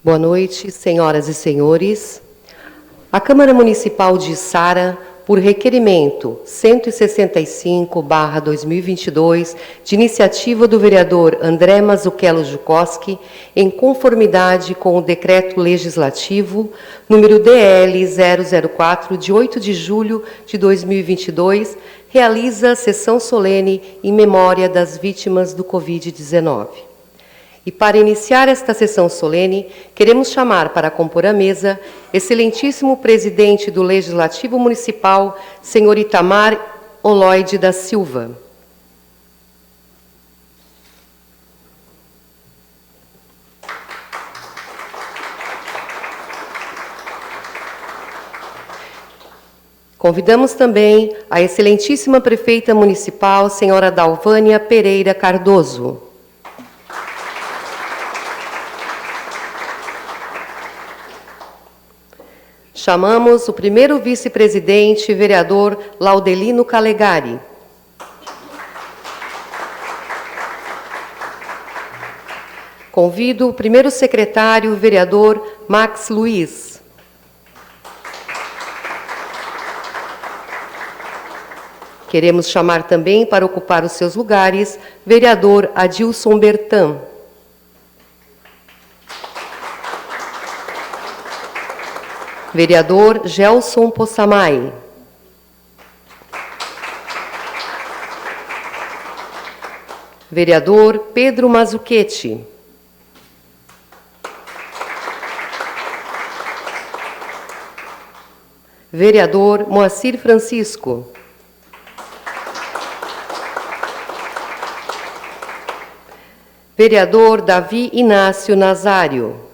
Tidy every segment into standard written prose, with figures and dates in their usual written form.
Boa noite, senhoras e senhores. A Câmara Municipal de Içara, por requerimento 165/2022, de iniciativa do vereador André Mazzucchello Jukoski, em conformidade com o Decreto Legislativo número DL 004, de 8 de julho de 2022, realiza sessão solene em memória das vítimas do Covid-19. E para iniciar esta sessão solene, queremos chamar para compor a mesa excelentíssimo presidente do Legislativo Municipal, senhor Itamar Oloide da Silva. Convidamos também a excelentíssima prefeita municipal, senhora Dalvânia Pereira Cardoso. Chamamos o primeiro vice-presidente, vereador Laudelino Calegari. Convido o primeiro secretário, vereador Max Luiz. Queremos chamar também para ocupar os seus lugares, vereador Adilson Bertan. Vereador Gelson Possamay. Vereador Pedro Mazzucchetti. Vereador Moacir Francisco. Vereador Davi Inácio Nazário.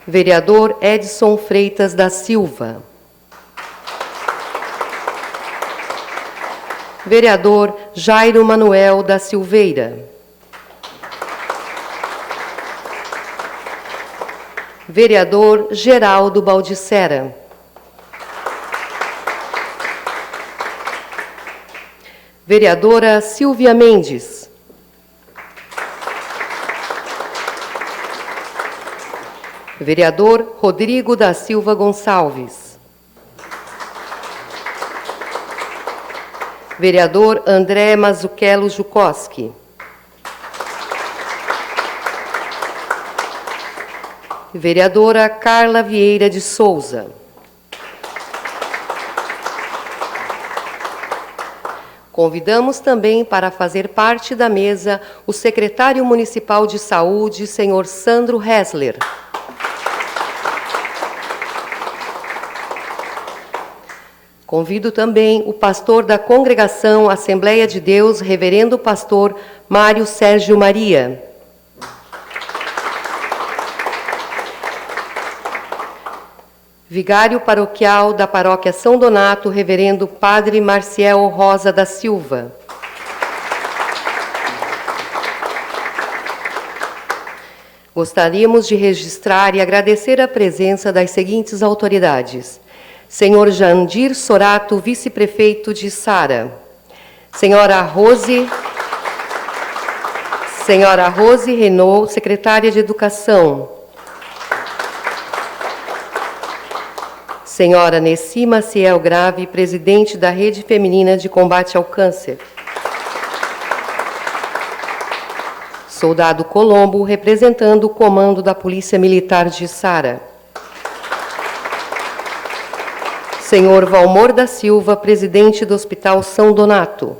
Vereador Edson Freitas da Silva. Vereador Jairo Manuel da Silveira. Vereador Geraldo Baldissera. Vereadora Silvia Mendes. Vereador Rodrigo da Silva Gonçalves. Vereador André Mazzucchello Jukoski. Vereadora Carla Vieira de Souza. Convidamos também para fazer parte da mesa o secretário municipal de saúde, senhor Sandro Hessler. Convido também o pastor da Congregação Assembleia de Deus, reverendo pastor Mário Sérgio Maria. Vigário paroquial da Paróquia São Donato, reverendo padre Marciel Rosa da Silva. Gostaríamos de registrar e agradecer a presença das seguintes autoridades: senhor Jandir Sorato, vice-prefeito de Içara. Senhora Rose Renault, secretária de Educação. Senhora Nessi Maciel Grave, presidente da Rede Feminina de Combate ao Câncer. Soldado Colombo, representando o comando da Polícia Militar de Içara. Senhor Valmor da Silva, presidente do Hospital São Donato.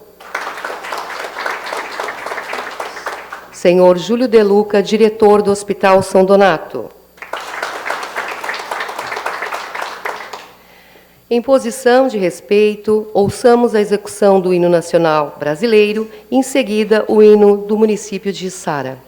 Senhor Júlio De Luca, diretor do Hospital São Donato. Em posição de respeito, ouçamos a execução do hino nacional brasileiro e, em seguida, o hino do município de Içara.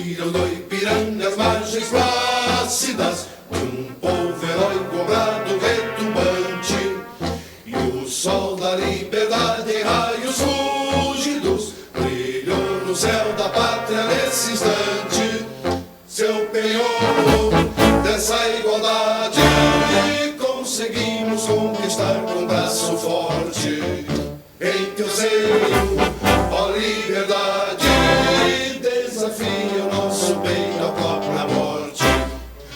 Surgiram do Ipiranga as margens plácidas de um povo heróico obrado retumbante, e o sol da liberdade em raios fúlgidos brilhou no céu da pátria nesse instante. Seu penhor dessa igualdade conseguimos conquistar com braço forte. Em teu seio, ó liberdade, desafia o nosso bem da própria morte.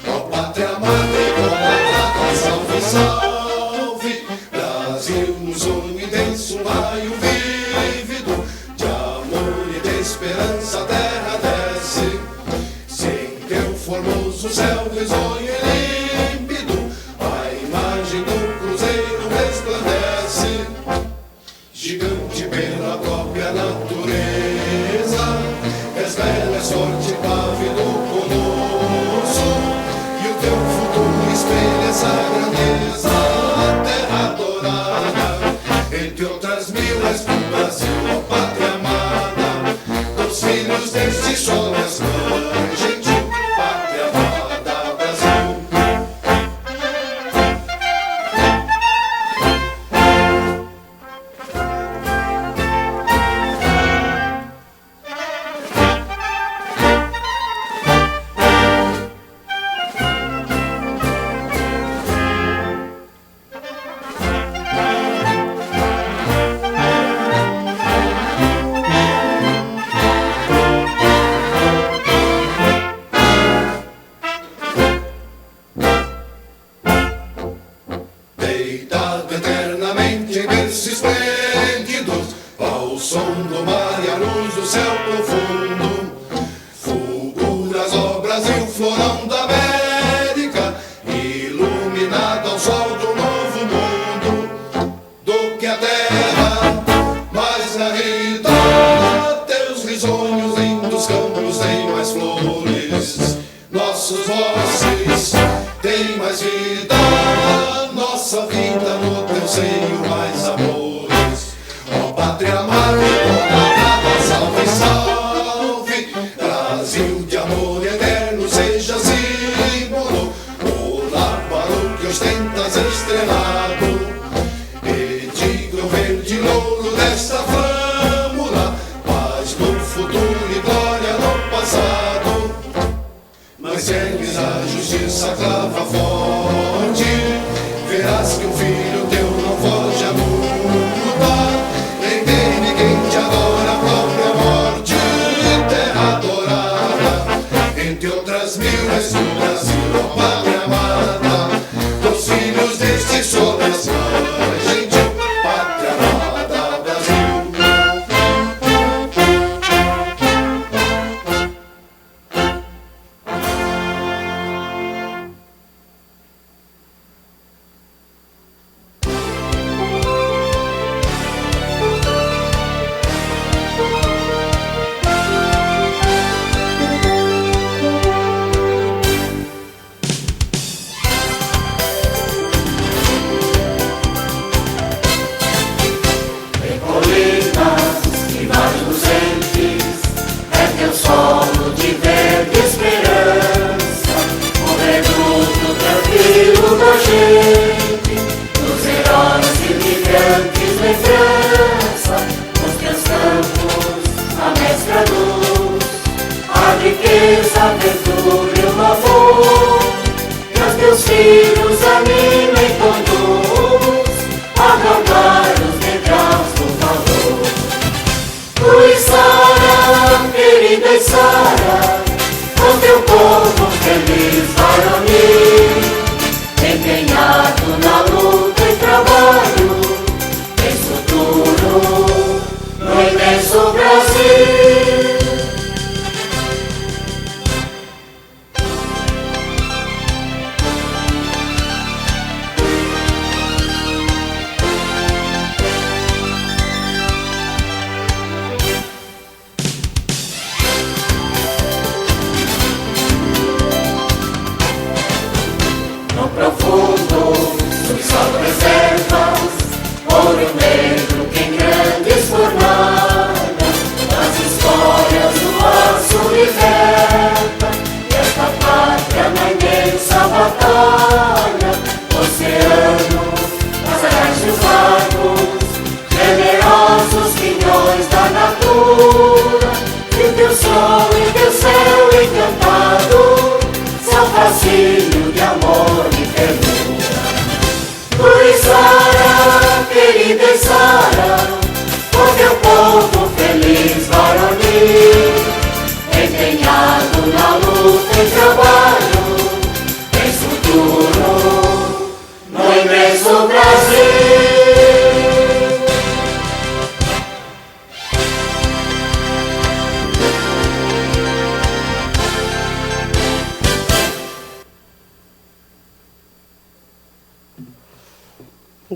Ó pátria amada, completa, salve, salve. Brasil, um sonho intenso, um raio vívido de amor e de esperança, a terra desce. Sem teu formoso céu risonho e límpido, a imagem do cruzeiro resplandece. Gigante pela própria natureza, és bela, és forte, pávido, colosso, e o teu futuro espelha essa grandeza. A terra adorada, entre outras mil, és do Brasil, ó pátria amada, dos filhos deste sol, és mãe gentil, pátria amada, Brasil. Deitado eternamente em berços esplêndidos, ao som do mar e à luz do céu profundo, fulguras, ó Brasil, florão da América, iluminado ao sol do novo mundo. Do que a terra mais arreda, teus risonhos lindos campos têm mais flores, nossos vozes têm mais vida, nossa vida no teu seio mais amores. Ó pátria amada, salve, salve. Brasil de amor eterno, seja símbolo, o lar para o que ostentas estrelado, e diga o verde louro desta flâmula, paz no futuro e glória no passado. Mas segues a justiça clava forte, verás que um filho teu não foge à luta. Entende quem te adora, a própria morte, terra adorada, entre outras mil, és do Brasil, ó pátria amada, dos filhos deste sol, és mãe gentil, pátria amada, Brasil.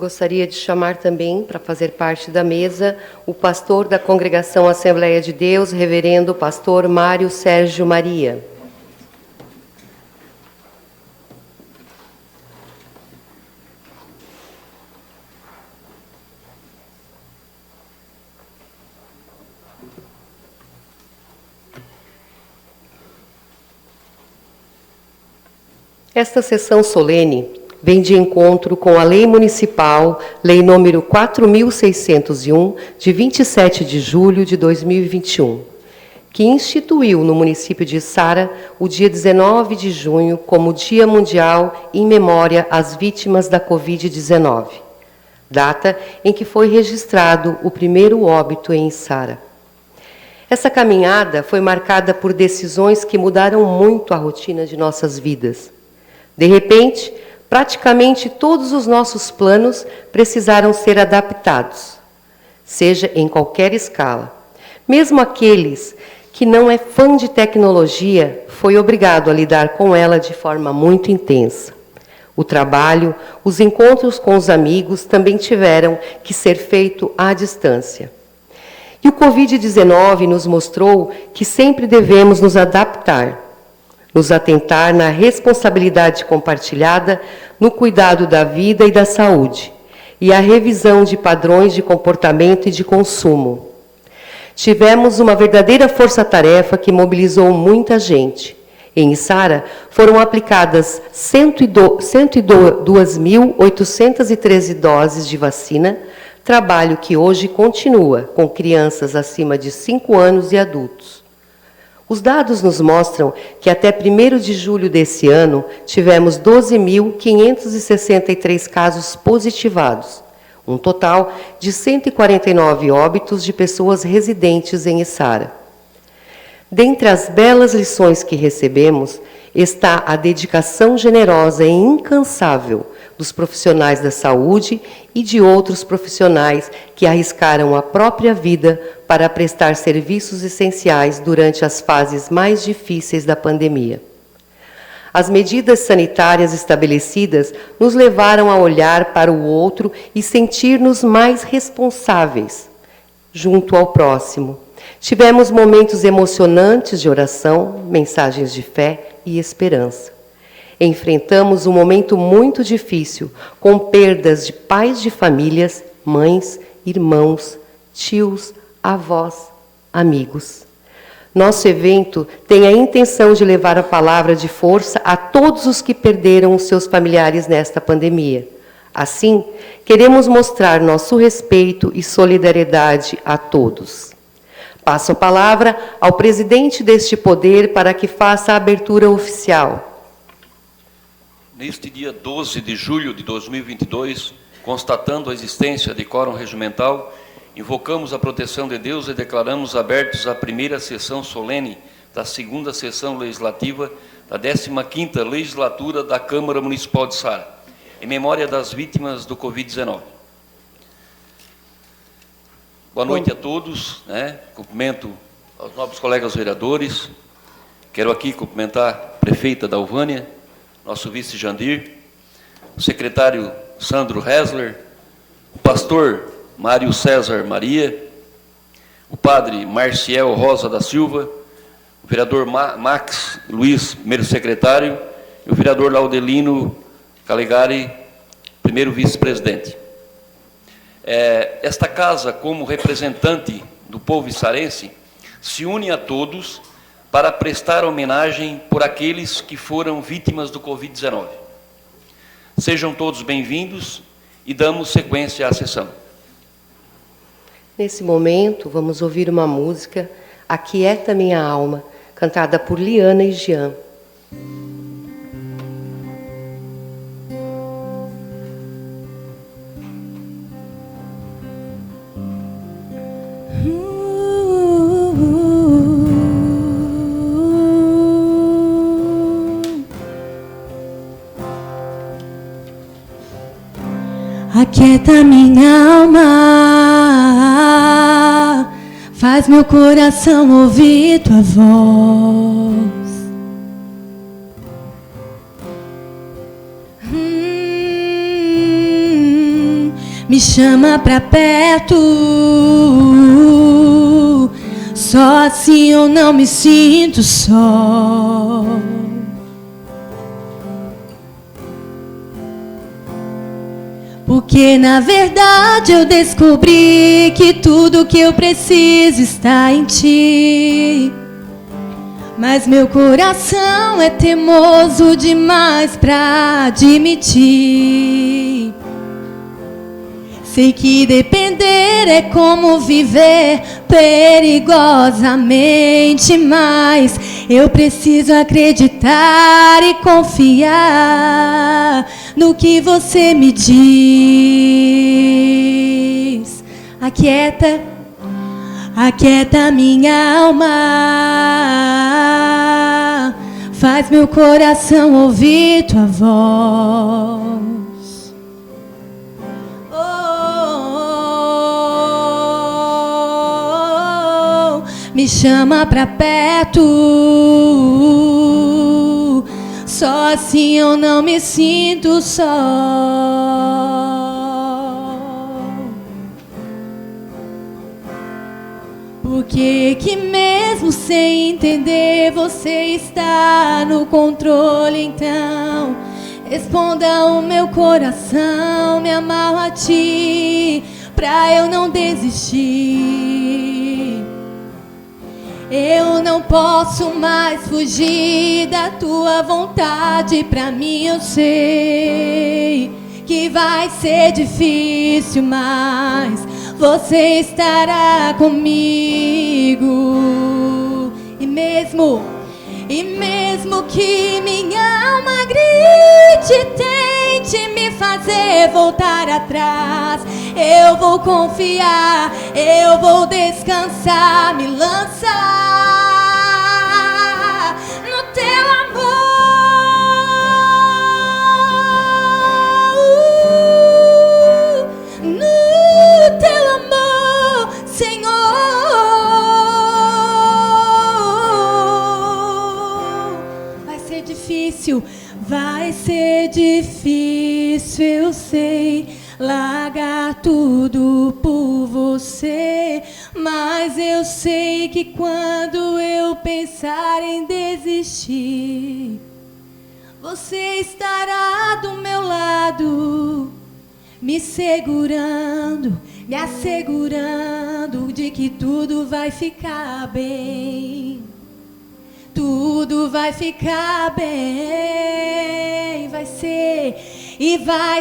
Gostaria de chamar também, para fazer parte da mesa, o pastor da Congregação Assembleia de Deus, reverendo pastor Mário Sérgio Maria. Esta sessão solene vem de encontro com a Lei Municipal, Lei número 4.601, de 27 de julho de 2021, que instituiu no município de Içara o dia 19 de junho como Dia Mundial em memória às vítimas da Covid-19, data em que foi registrado o primeiro óbito em Içara. Essa caminhada foi marcada por decisões que mudaram muito a rotina de nossas vidas. De repente, praticamente todos os nossos planos precisaram ser adaptados, seja em qualquer escala. Mesmo aqueles que não é fã de tecnologia, foi obrigado a lidar com ela de forma muito intensa. O trabalho, os encontros com os amigos também tiveram que ser feito à distância. E o Covid-19 nos mostrou que sempre devemos nos adaptar, nos atentar na responsabilidade compartilhada, no cuidado da vida e da saúde, e a revisão de padrões de comportamento e de consumo. Tivemos uma verdadeira força-tarefa que mobilizou muita gente. Em Içara, foram aplicadas 102.813 doses de vacina, trabalho que hoje continua com crianças acima de 5 anos e adultos. Os dados nos mostram que até 1º de julho desse ano, tivemos 12.563 casos positivados, um total de 149 óbitos de pessoas residentes em Içara. Dentre as belas lições que recebemos, está a dedicação generosa e incansável dos profissionais da saúde e de outros profissionais que arriscaram a própria vida para prestar serviços essenciais durante as fases mais difíceis da pandemia. As medidas sanitárias estabelecidas nos levaram a olhar para o outro e sentir-nos mais responsáveis junto ao próximo. Tivemos momentos emocionantes de oração, mensagens de fé e esperança. Enfrentamos um momento muito difícil, com perdas de pais de famílias, mães, irmãos, tios, avós, amigos. Nosso evento tem a intenção de levar a palavra de força a todos os que perderam os seus familiares nesta pandemia. Assim, queremos mostrar nosso respeito e solidariedade a todos. Passo a palavra ao presidente deste poder para que faça a abertura oficial. Neste dia 12 de julho de 2022, constatando a existência de quórum regimental, invocamos a proteção de Deus e declaramos abertos a primeira sessão solene da segunda sessão legislativa da 15ª legislatura da Câmara Municipal de Içara, em memória das vítimas do Covid-19. Boa noite a todos, cumprimento aos nobres colegas vereadores, quero aqui cumprimentar a prefeita da Alvânia, nosso vice Jandir, o secretário Sandro Hessler, o pastor Mário César Maria, o padre Marciel Rosa da Silva, o vereador Max Luiz, primeiro secretário, e o vereador Laudelino Calegari, primeiro vice-presidente. Esta casa, como representante do povo içarense, se une a todos para prestar homenagem por aqueles que foram vítimas do Covid-19. Sejam todos bem-vindos e damos sequência à sessão. Nesse momento, vamos ouvir uma música, Aquieta Minha Alma, cantada por Liana e Jean. Aquieta minha alma, faz meu coração ouvir tua voz. me chama pra perto. Só assim eu não me sinto só. Porque na verdade eu descobri que tudo que eu preciso está em ti. Mas meu coração é teimoso demais pra admitir. Sei que depender é como viver perigosamente, mas eu preciso acreditar e confiar no que você me diz. Aquieta, aquieta minha alma, faz meu coração ouvir tua voz. Me chama pra perto, só assim eu não me sinto só. Porque que mesmo sem entender você está no controle, então responda o meu coração, me amarro a ti, pra eu não desistir. Eu não posso mais fugir da tua vontade. Pra mim eu sei que vai ser difícil, mas você estará comigo. E mesmo que minha alma grite, tente me fazer voltar atrás, eu vou confiar, eu vou descansar, me lançar no teu amor, no teu amor, Senhor. Vai ser difícil, eu sei, largar tudo por você, mas eu sei que quando eu pensar em desistir, você estará do meu lado, me segurando, me assegurando de que tudo vai ficar bem. Tudo vai ficar bem, vai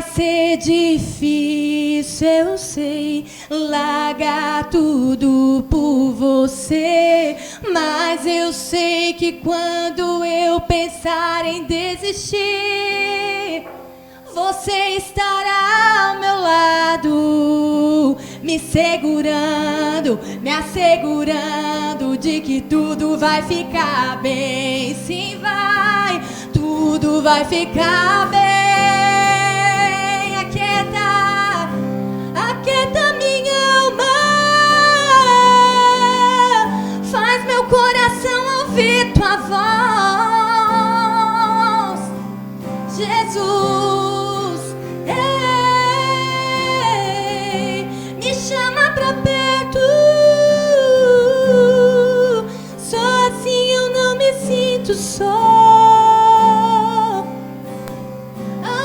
ser difícil, eu sei, largar tudo por você, mas eu sei que quando eu pensar em desistir, você estará ao meu lado, me segurando, me assegurando de que tudo vai ficar bem. Sim, vai, tudo vai ficar bem. Aquieta, aquieta minha alma, faz meu coração ouvir tua voz, Jesus. Chama pra perto, só assim eu não me sinto só.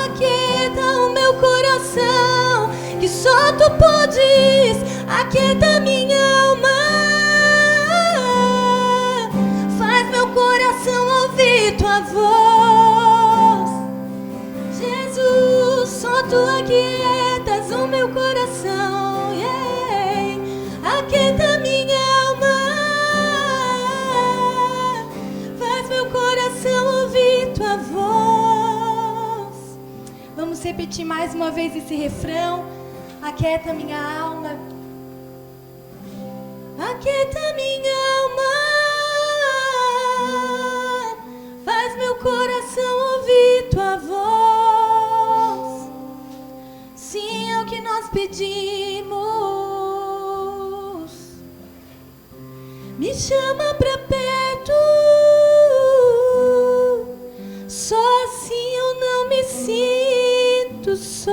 Aquieta o meu coração, que só tu podes. Aquieta minha alma, faz meu coração ouvir tua voz. Jesus, só tu aquietas o meu coração. Aquieta minha alma, faz meu coração ouvir tua voz. Vamos repetir mais uma vez esse refrão. Aquieta minha alma, aquieta minha alma, faz meu coração ouvir tua voz. Sim, é o que nós pedimos. Me chama pra perto, só assim eu não me sinto só.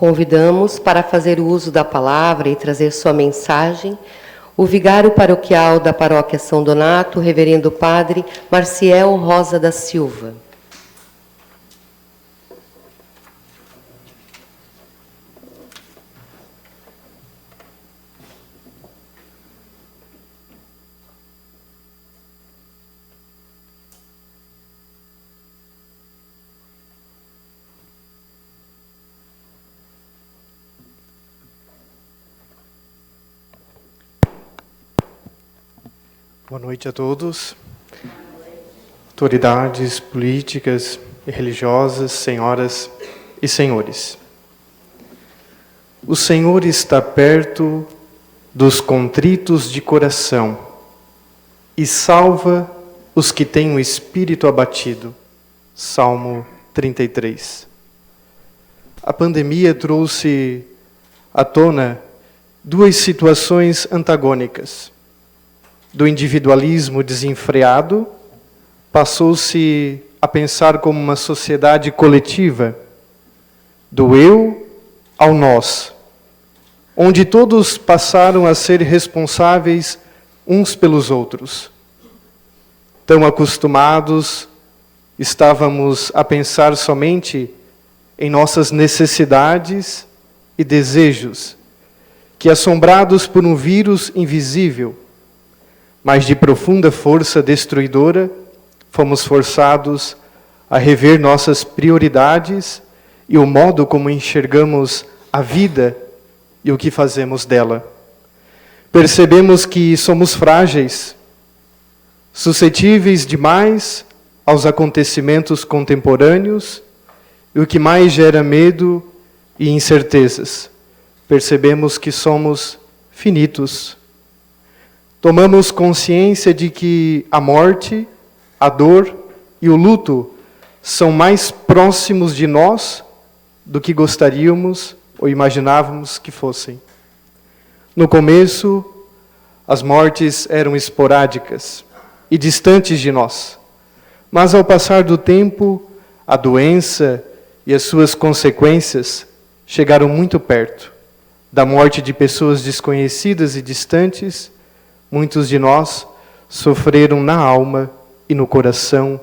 Convidamos para fazer o uso da palavra e trazer sua mensagem o vigário paroquial da Paróquia São Donato, Reverendo Padre Marciel Rosa da Silva. Boa noite a todos, autoridades políticas e religiosas, senhoras e senhores. O Senhor está perto dos contritos de coração e salva os que têm o espírito abatido. Salmo 33. A pandemia trouxe à tona duas situações antagônicas. Do individualismo desenfreado, passou-se a pensar como uma sociedade coletiva, do eu ao nós, onde todos passaram a ser responsáveis uns pelos outros. Tão acostumados estávamos a pensar somente em nossas necessidades e desejos, que, assombrados por um vírus invisível, mas de profunda força destruidora, fomos forçados a rever nossas prioridades e o modo como enxergamos a vida e o que fazemos dela. Percebemos que somos frágeis, suscetíveis demais aos acontecimentos contemporâneos, e o que mais gera medo e incertezas. Percebemos que somos finitos. Tomamos consciência de que a morte, a dor e o luto são mais próximos de nós do que gostaríamos ou imaginávamos que fossem. No começo, as mortes eram esporádicas e distantes de nós, mas ao passar do tempo, a doença e as suas consequências chegaram muito perto. Da morte de pessoas desconhecidas e distantes, muitos de nós sofreram na alma e no coração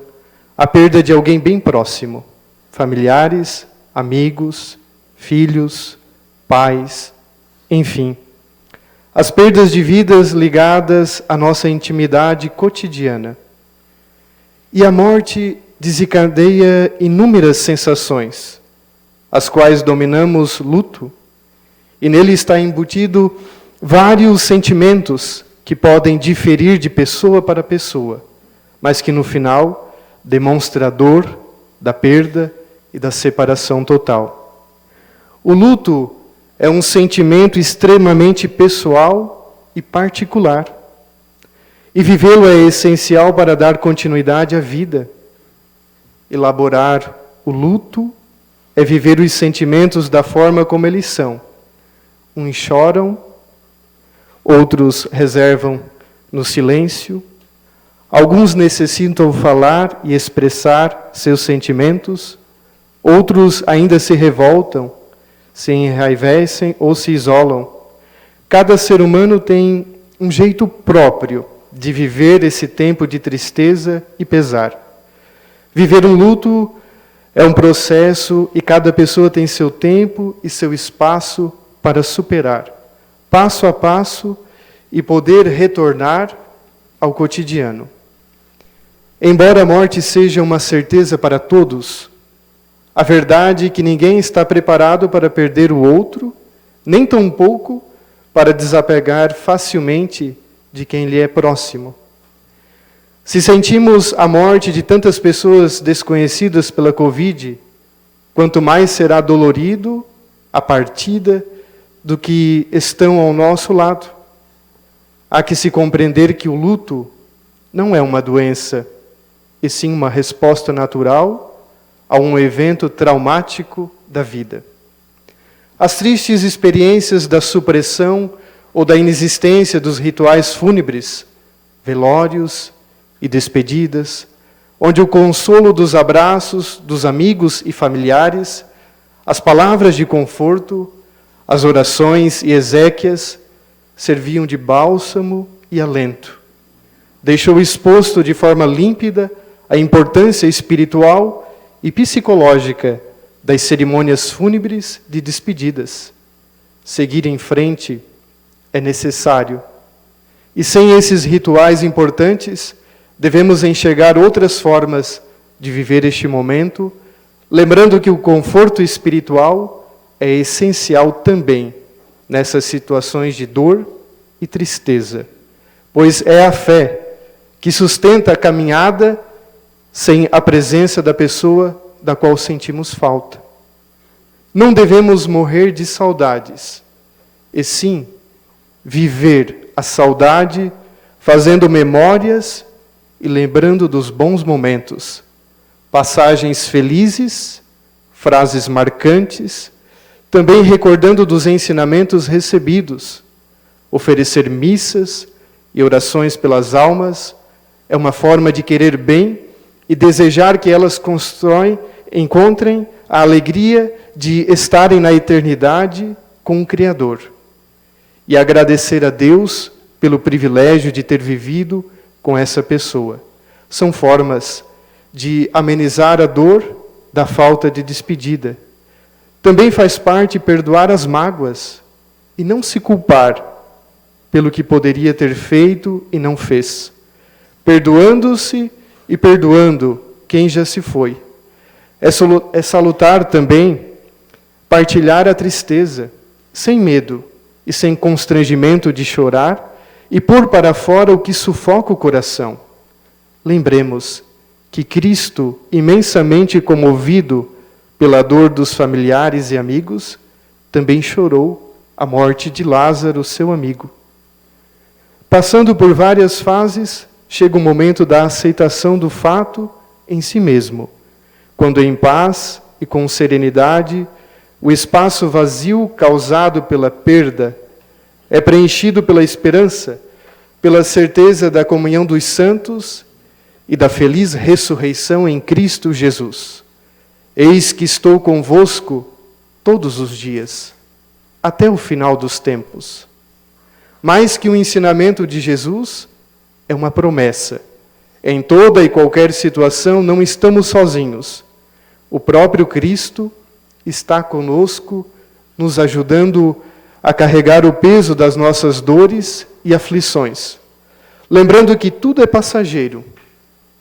a perda de alguém bem próximo, familiares, amigos, filhos, pais, enfim. As perdas de vidas ligadas à nossa intimidade cotidiana. E a morte desencadeia inúmeras sensações, as quais dominamos luto, e nele está embutido vários sentimentos que podem diferir de pessoa para pessoa, mas que no final demonstra a dor da perda e da separação total. O luto é um sentimento extremamente pessoal e particular. E vivê-lo é essencial para dar continuidade à vida. Elaborar o luto é viver os sentimentos da forma como eles são. Uns choram, outros reservam no silêncio, alguns necessitam falar e expressar seus sentimentos, outros ainda se revoltam, se enraivecem ou se isolam. Cada ser humano tem um jeito próprio de viver esse tempo de tristeza e pesar. Viver um luto é um processo e cada pessoa tem seu tempo e seu espaço para superar, passo a passo, e poder retornar ao cotidiano. Embora a morte seja uma certeza para todos, a verdade é que ninguém está preparado para perder o outro, nem tampouco para desapegar facilmente de quem lhe é próximo. Se sentimos a morte de tantas pessoas desconhecidas pela Covid, quanto mais será dolorido a partida do que estão ao nosso lado. Há que se compreender que o luto não é uma doença, e sim uma resposta natural a um evento traumático da vida. As tristes experiências da supressão ou da inexistência dos rituais fúnebres, velórios e despedidas, onde o consolo dos abraços dos amigos e familiares, As palavras de conforto, as orações e exéquias serviam de bálsamo e alento. Deixou exposto de forma límpida a importância espiritual e psicológica das cerimônias fúnebres de despedidas. Seguir em frente é necessário. E sem esses rituais importantes, devemos enxergar outras formas de viver este momento, lembrando que o conforto espiritual é essencial também nessas situações de dor e tristeza, pois é a fé que sustenta a caminhada sem a presença da pessoa da qual sentimos falta. Não devemos morrer de saudades, e sim viver a saudade fazendo memórias e lembrando dos bons momentos, passagens felizes, frases marcantes, também recordando dos ensinamentos recebidos. Oferecer missas e orações pelas almas é uma forma de querer bem e desejar que elas encontrem a alegria de estarem na eternidade com o Criador. E agradecer a Deus pelo privilégio de ter vivido com essa pessoa. São formas de amenizar a dor da falta de despedida. Também faz parte perdoar as mágoas e não se culpar pelo que poderia ter feito e não fez, perdoando-se e perdoando quem já se foi. É salutar também partilhar a tristeza, sem medo e sem constrangimento de chorar e pôr para fora o que sufoca o coração. Lembremos que Cristo, imensamente comovido pela dor dos familiares e amigos, também chorou a morte de Lázaro, seu amigo. Passando por várias fases, chega o momento da aceitação do fato em si mesmo, quando em paz e com serenidade, o espaço vazio causado pela perda é preenchido pela esperança, pela certeza da comunhão dos santos e da feliz ressurreição em Cristo Jesus. Eis que estou convosco todos os dias, até o final dos tempos. Mais que um ensinamento de Jesus, é uma promessa. Em toda e qualquer situação não estamos sozinhos. O próprio Cristo está conosco, nos ajudando a carregar o peso das nossas dores e aflições. Lembrando que tudo é passageiro,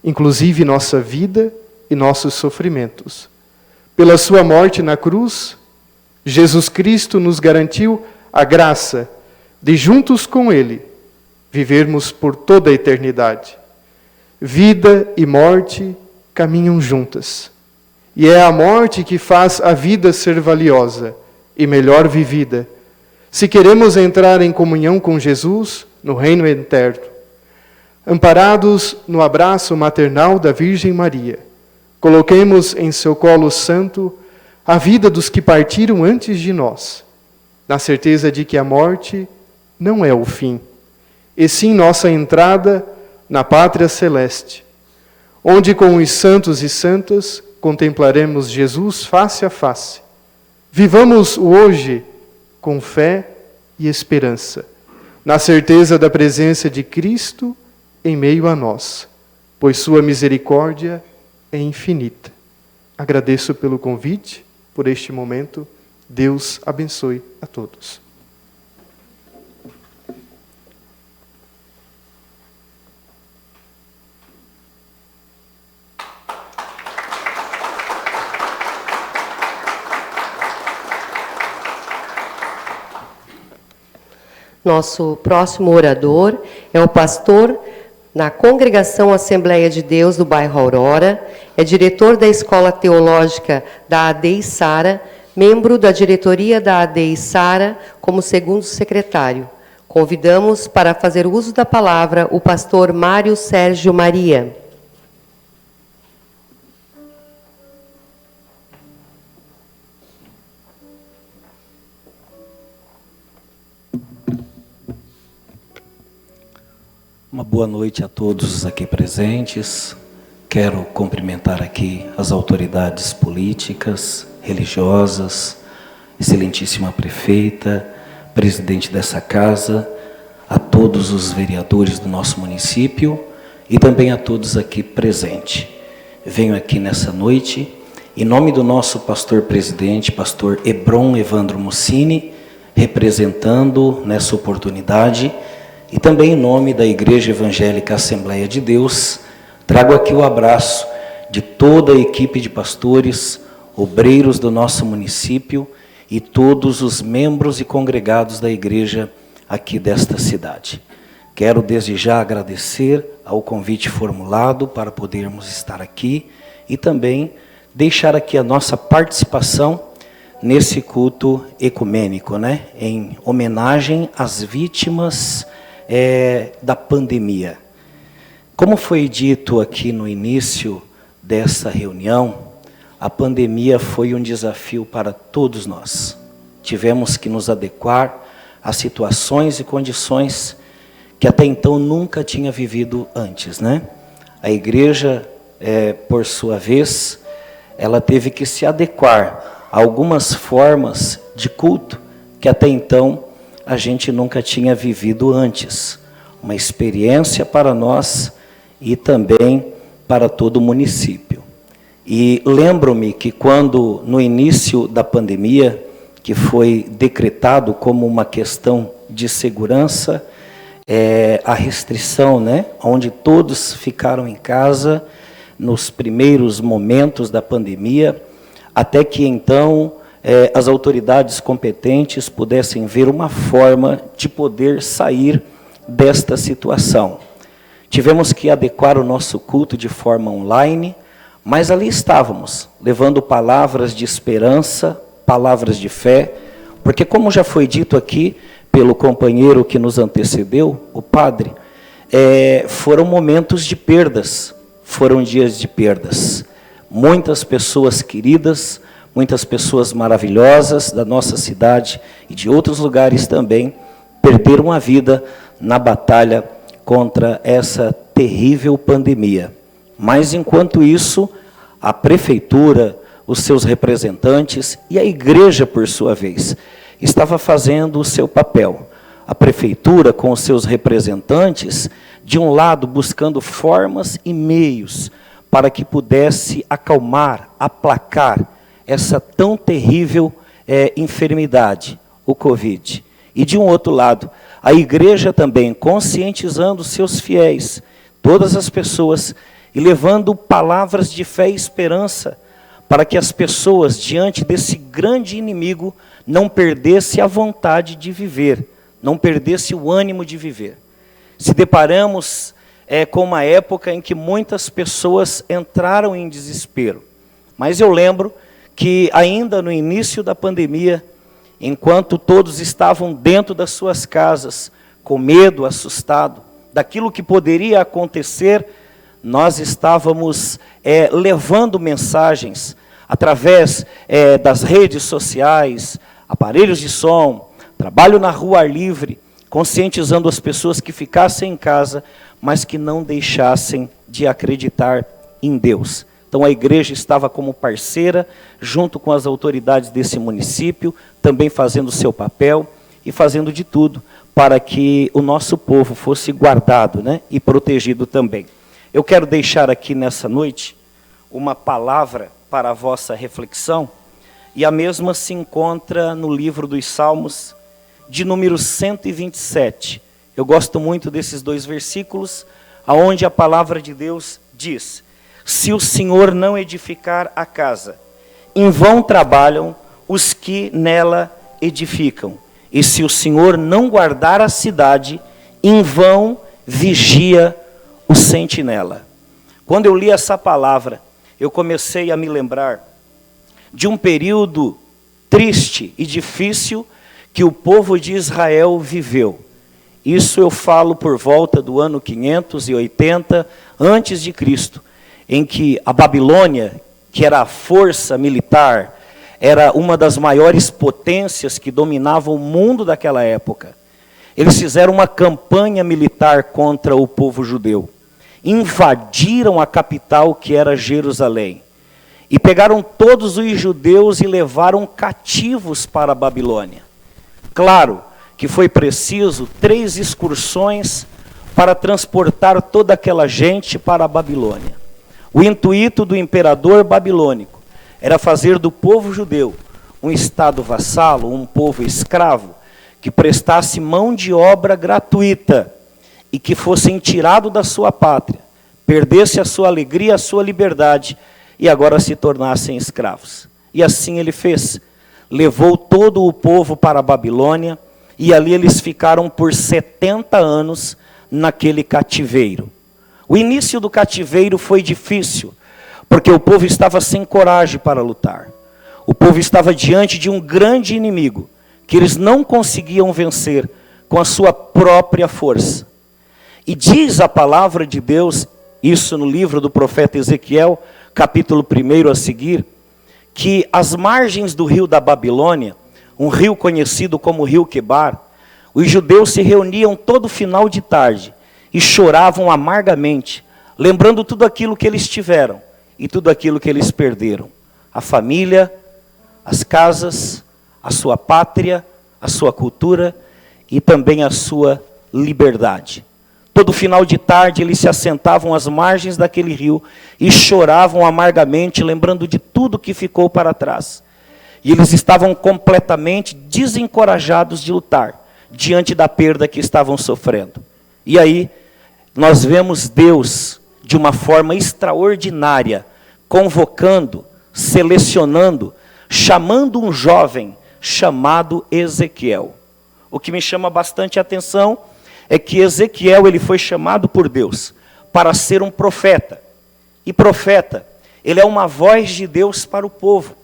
inclusive nossa vida e nossos sofrimentos. Pela sua morte na cruz, Jesus Cristo nos garantiu a graça de, juntos com Ele, vivermos por toda a eternidade. Vida e morte caminham juntas. E é a morte que faz a vida ser valiosa e melhor vivida, se queremos entrar em comunhão com Jesus no reino eterno. Amparados no abraço maternal da Virgem Maria, coloquemos em seu colo santo a vida dos que partiram antes de nós, na certeza de que a morte não é o fim, e sim nossa entrada na pátria celeste, onde com os santos e santas contemplaremos Jesus face a face. Vivamos o hoje com fé e esperança, na certeza da presença de Cristo em meio a nós, pois sua misericórdia é infinita. Agradeço pelo convite, por este momento. Deus abençoe a todos. Nosso próximo orador é o pastor na Congregação Assembleia de Deus do bairro Aurora, é diretor da Escola Teológica da ADEI Sara, membro da diretoria da ADEI Sara como segundo secretário. Convidamos para fazer uso da palavra o pastor Mário Sérgio Maria. Uma boa noite a todos aqui presentes. Quero cumprimentar aqui as autoridades políticas religiosas, excelentíssima prefeita, presidente dessa casa, a todos os vereadores do nosso município e também a todos aqui presentes. Venho aqui nessa noite, em nome do nosso pastor presidente, pastor Hebron Evandro Mussini, representando nessa oportunidade, e também em nome da Igreja Evangélica Assembleia de Deus, trago aqui o abraço de toda a equipe de pastores, obreiros do nosso município e todos os membros e congregados da igreja aqui desta cidade. Quero desde já agradecer ao convite formulado para podermos estar aqui e também deixar aqui a nossa participação nesse culto ecumênico, né? Em homenagem às vítimas da pandemia. Como foi dito aqui no início dessa reunião, a pandemia foi um desafio para todos nós. Tivemos que nos adequar a situações e condições que até então nunca tinha vivido antes, né? A igreja, por sua vez, ela teve que se adequar a algumas formas de culto que até então a gente nunca tinha vivido antes. Uma experiência para nós e também para todo o município. E lembro-me que quando, no início da pandemia, que foi decretado como uma questão de segurança, a restrição, né, onde todos ficaram em casa nos primeiros momentos da pandemia, até que então as autoridades competentes pudessem ver uma forma de poder sair desta situação. Tivemos que adequar o nosso culto de forma online, mas ali estávamos, levando palavras de esperança, palavras de fé, porque como já foi dito aqui pelo companheiro que nos antecedeu, o padre, foram momentos de perdas, foram dias de perdas. Muitas pessoas queridas, muitas pessoas maravilhosas da nossa cidade e de outros lugares também, perderam a vida na batalha contra essa terrível pandemia. Mas, enquanto isso, a prefeitura, os seus representantes e a igreja, por sua vez, estava fazendo o seu papel. A prefeitura, com os seus representantes, de um lado, buscando formas e meios para que pudesse acalmar, aplacar essa tão terrível enfermidade, o Covid. E, de um outro lado, a igreja também conscientizando os seus fiéis, todas as pessoas, e levando palavras de fé e esperança, para que as pessoas, diante desse grande inimigo, não perdessem a vontade de viver, não perdessem o ânimo de viver. Se deparamos com uma época em que muitas pessoas entraram em desespero. Mas eu lembro que ainda no início da pandemia, enquanto todos estavam dentro das suas casas, com medo, assustado, daquilo que poderia acontecer, nós estávamos levando mensagens através das redes sociais, aparelhos de som, trabalho na rua ar livre, conscientizando as pessoas que ficassem em casa, mas que não deixassem de acreditar em Deus. Então a igreja estava como parceira, junto com as autoridades desse município, também fazendo o seu papel e fazendo de tudo para que o nosso povo fosse guardado, né, e protegido também. Eu quero deixar aqui nessa noite uma palavra para a vossa reflexão, e a mesma se encontra no livro dos Salmos, de número 127. Eu gosto muito desses dois versículos, onde a palavra de Deus diz: se o Senhor não edificar a casa, em vão trabalham os que nela edificam. E se o Senhor não guardar a cidade, em vão vigia o sentinela. Quando eu li essa palavra, eu comecei a me lembrar de um período triste e difícil que o povo de Israel viveu. Isso eu falo por volta do ano 580 antes de Cristo, em que a Babilônia, que era a força militar, era uma das maiores potências que dominavam o mundo daquela época. Eles fizeram uma campanha militar contra o povo judeu. Invadiram a capital, que era Jerusalém. e pegaram todos os judeus e levaram cativos para a Babilônia. Claro que foi preciso 3 excursões para transportar toda aquela gente para a Babilônia. O intuito do imperador babilônico era fazer do povo judeu um estado vassalo, um povo escravo, que prestasse mão de obra gratuita e que fossem tirado da sua pátria, perdesse a sua alegria, a sua liberdade e agora se tornassem escravos. E assim ele fez. Levou todo o povo para a Babilônia e ali eles ficaram por 70 anos naquele cativeiro. O início do cativeiro foi difícil, porque o povo estava sem coragem para lutar. O povo estava diante de um grande inimigo, que eles não conseguiam vencer com a sua própria força. E diz a palavra de Deus, isso no livro do profeta Ezequiel, capítulo 1 a seguir, que às margens do rio da Babilônia, um rio conhecido como rio Quebar, os judeus se reuniam todo final de tarde e choravam amargamente, lembrando tudo aquilo que eles tiveram e tudo aquilo que eles perderam. A família, as casas, a sua pátria, a sua cultura e também a sua liberdade. Todo final de tarde eles se assentavam às margens daquele rio e choravam amargamente, lembrando de tudo que ficou para trás. E eles estavam completamente desencorajados de lutar, diante da perda que estavam sofrendo. E aí, nós vemos Deus, de uma forma extraordinária, convocando, selecionando, chamando um jovem chamado Ezequiel. O que me chama bastante a atenção é que Ezequiel ele foi chamado por Deus para ser um profeta. E profeta, ele é uma voz de Deus para o povo.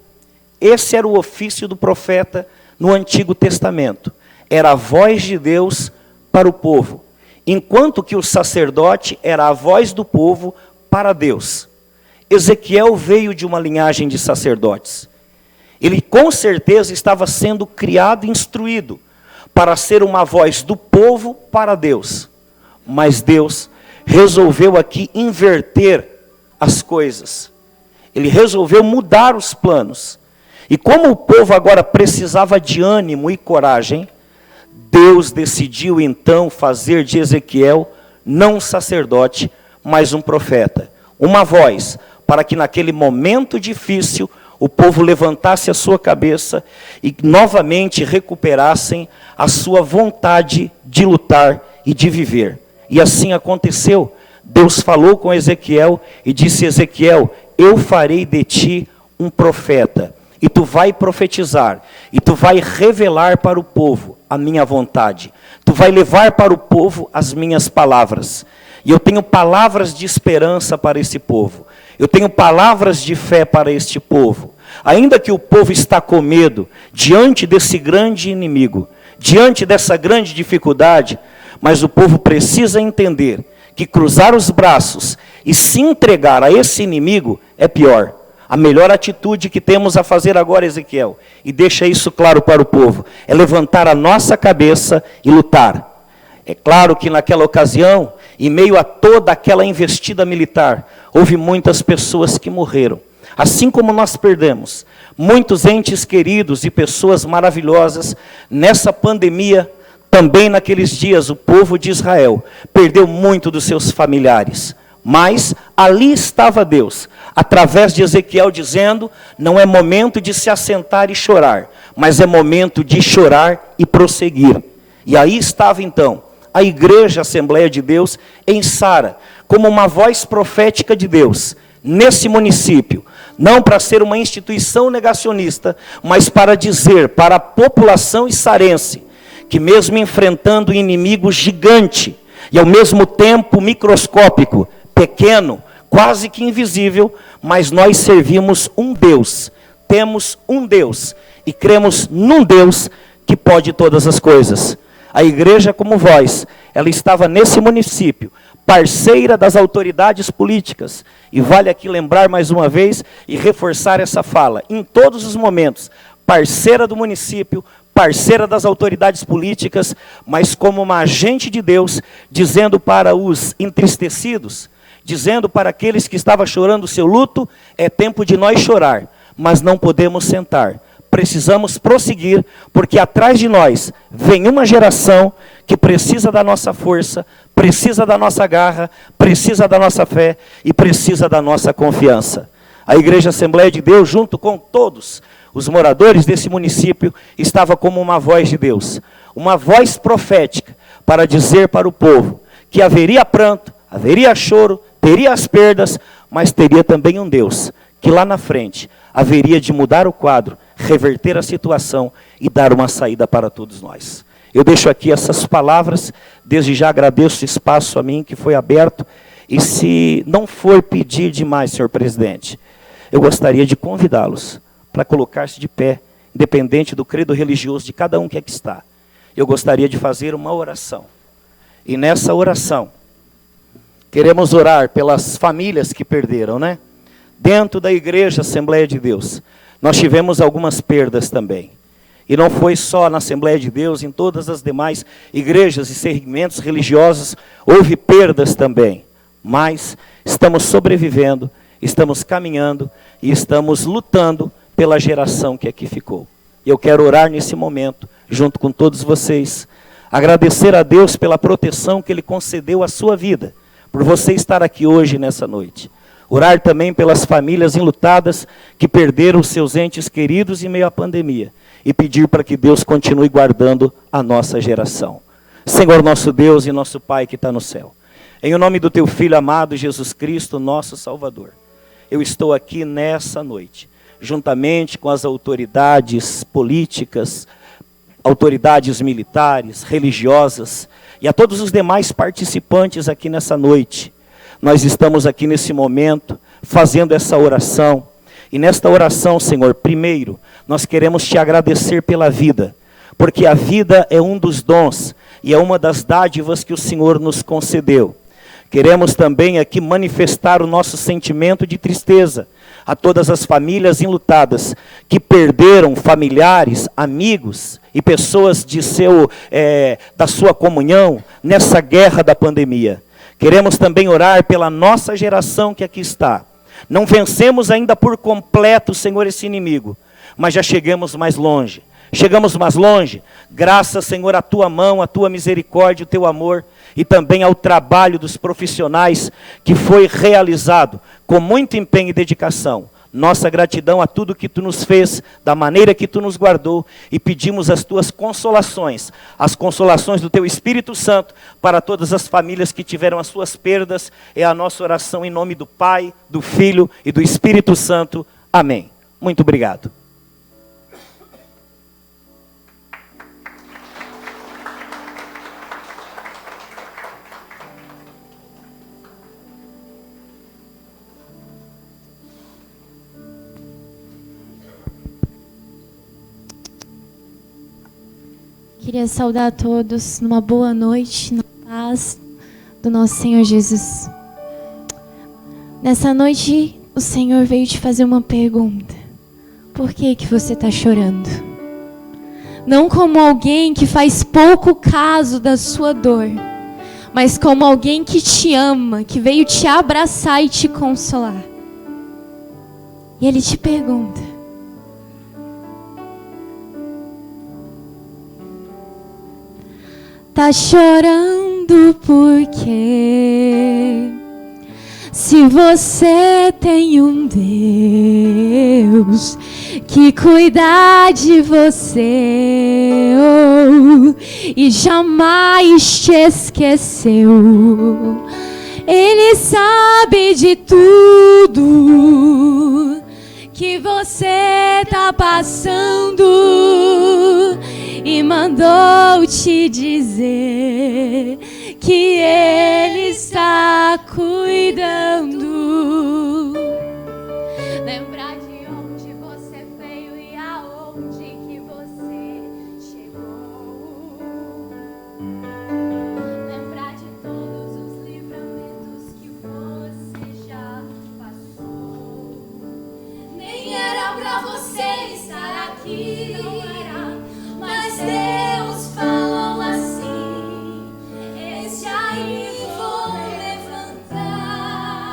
Esse era o ofício do profeta no Antigo Testamento. Era a voz de Deus para o povo. Enquanto que o sacerdote era a voz do povo para Deus. Ezequiel veio de uma linhagem de sacerdotes. Ele com certeza estava sendo criado e instruído para ser uma voz do povo para Deus. Mas Deus resolveu aqui inverter as coisas. Ele resolveu mudar os planos. E como o povo agora precisava de ânimo e coragem, Deus decidiu então fazer de Ezequiel não um sacerdote, mas um profeta. Uma voz para que naquele momento difícil o povo levantasse a sua cabeça e novamente recuperassem a sua vontade de lutar e de viver. E assim aconteceu. Deus falou com Ezequiel e disse: Ezequiel, eu farei de ti um profeta, e tu vai profetizar, e tu vai revelar para o povo a minha vontade. Tu vai levar para o povo as minhas palavras. E eu tenho palavras de esperança para esse povo. Eu tenho palavras de fé para este povo. Ainda que o povo está com medo, diante desse grande inimigo, diante dessa grande dificuldade, mas o povo precisa entender que cruzar os braços e se entregar a esse inimigo é pior. A melhor atitude que temos a fazer agora, Ezequiel, e deixa isso claro para o povo, é levantar a nossa cabeça e lutar. É claro que naquela ocasião, em meio a toda aquela investida militar, houve muitas pessoas que morreram. Assim como nós perdemos muitos entes queridos e pessoas maravilhosas nessa pandemia, também naqueles dias o povo de Israel perdeu muito dos seus familiares. Mas ali estava Deus, através de Ezequiel dizendo: não é momento de se assentar e chorar, mas é momento de chorar e prosseguir. E aí estava então a Igreja Assembleia de Deus em Sara, como uma voz profética de Deus, nesse município, não para ser uma instituição negacionista, mas para dizer para a população issarense, que mesmo enfrentando um inimigo gigante, e ao mesmo tempo microscópico, pequeno, quase que invisível, mas nós servimos um Deus, temos um Deus, e cremos num Deus que pode todas as coisas. A igreja como voz, ela estava nesse município, parceira das autoridades políticas, e vale aqui lembrar mais uma vez e reforçar essa fala, em todos os momentos, parceira do município, parceira das autoridades políticas, mas como uma agente de Deus, dizendo para os entristecidos, dizendo para aqueles que estavam chorando o seu luto: é tempo de nós chorar, mas não podemos sentar. Precisamos prosseguir, porque atrás de nós vem uma geração que precisa da nossa força, precisa da nossa garra, precisa da nossa fé e precisa da nossa confiança. A Igreja Assembleia de Deus, junto com todos os moradores desse município, estava como uma voz de Deus, uma voz profética para dizer para o povo que haveria pranto, haveria choro, teria as perdas, mas teria também um Deus que lá na frente haveria de mudar o quadro, reverter a situação e dar uma saída para todos nós. Eu deixo aqui essas palavras, desde já agradeço o espaço a mim que foi aberto, e se não for pedir demais, senhor presidente, eu gostaria de convidá-los para colocar-se de pé, independente do credo religioso de cada um que aqui está. Eu gostaria de fazer uma oração. E nessa oração, queremos orar pelas famílias que perderam, né? Dentro da Igreja Assembleia de Deus, nós tivemos algumas perdas também. E não foi só na Assembleia de Deus, em todas as demais igrejas e segmentos religiosos, houve perdas também. Mas estamos sobrevivendo, estamos caminhando e estamos lutando pela geração que aqui ficou. Eu quero orar nesse momento, junto com todos vocês, agradecer a Deus pela proteção que Ele concedeu à sua vida, por você estar aqui hoje, nessa noite. Orar também pelas famílias enlutadas que perderam seus entes queridos em meio à pandemia. E pedir para que Deus continue guardando a nossa geração. Senhor nosso Deus e nosso Pai que está no céu. Em o nome do Teu Filho amado, Jesus Cristo, nosso Salvador. Eu estou aqui nessa noite, juntamente com as autoridades políticas, autoridades militares, religiosas, e a todos os demais participantes aqui nessa noite. Nós estamos aqui nesse momento, fazendo essa oração. E nesta oração, Senhor, primeiro, nós queremos Te agradecer pela vida. Porque a vida é um dos dons e é uma das dádivas que o Senhor nos concedeu. Queremos também aqui manifestar o nosso sentimento de tristeza a todas as famílias enlutadas que perderam familiares, amigos e pessoas da sua comunhão nessa guerra da pandemia. Queremos também orar pela nossa geração que aqui está. Não vencemos ainda por completo, Senhor, esse inimigo, mas já chegamos mais longe. Chegamos mais longe, graças, Senhor, à Tua mão, à Tua misericórdia, o Teu amor, e também ao trabalho dos profissionais que foi realizado com muito empenho e dedicação. Nossa gratidão a tudo que Tu nos fez, da maneira que Tu nos guardou, e pedimos as Tuas consolações, as consolações do Teu Espírito Santo, para todas as famílias que tiveram as suas perdas. É a nossa oração em nome do Pai, do Filho e do Espírito Santo. Amém. Muito obrigado. Queria saudar a todos numa boa noite, na paz do nosso Senhor Jesus. Nessa noite, o Senhor veio te fazer uma pergunta. Por que você está chorando? Não como alguém que faz pouco caso da sua dor, mas como alguém que te ama, que veio te abraçar e te consolar. E Ele te pergunta: tá chorando por quê? Se você tem um Deus que cuida de você, e jamais te esqueceu. Ele sabe de tudo que você tá passando e mandou te dizer que Ele está cuidando. Lembrar de onde você veio e aonde que você chegou. Lembrar de todos os livramentos que você já passou. Nem era pra você estar aqui, não era, mas Deus falou assim: esse aí vou levantar.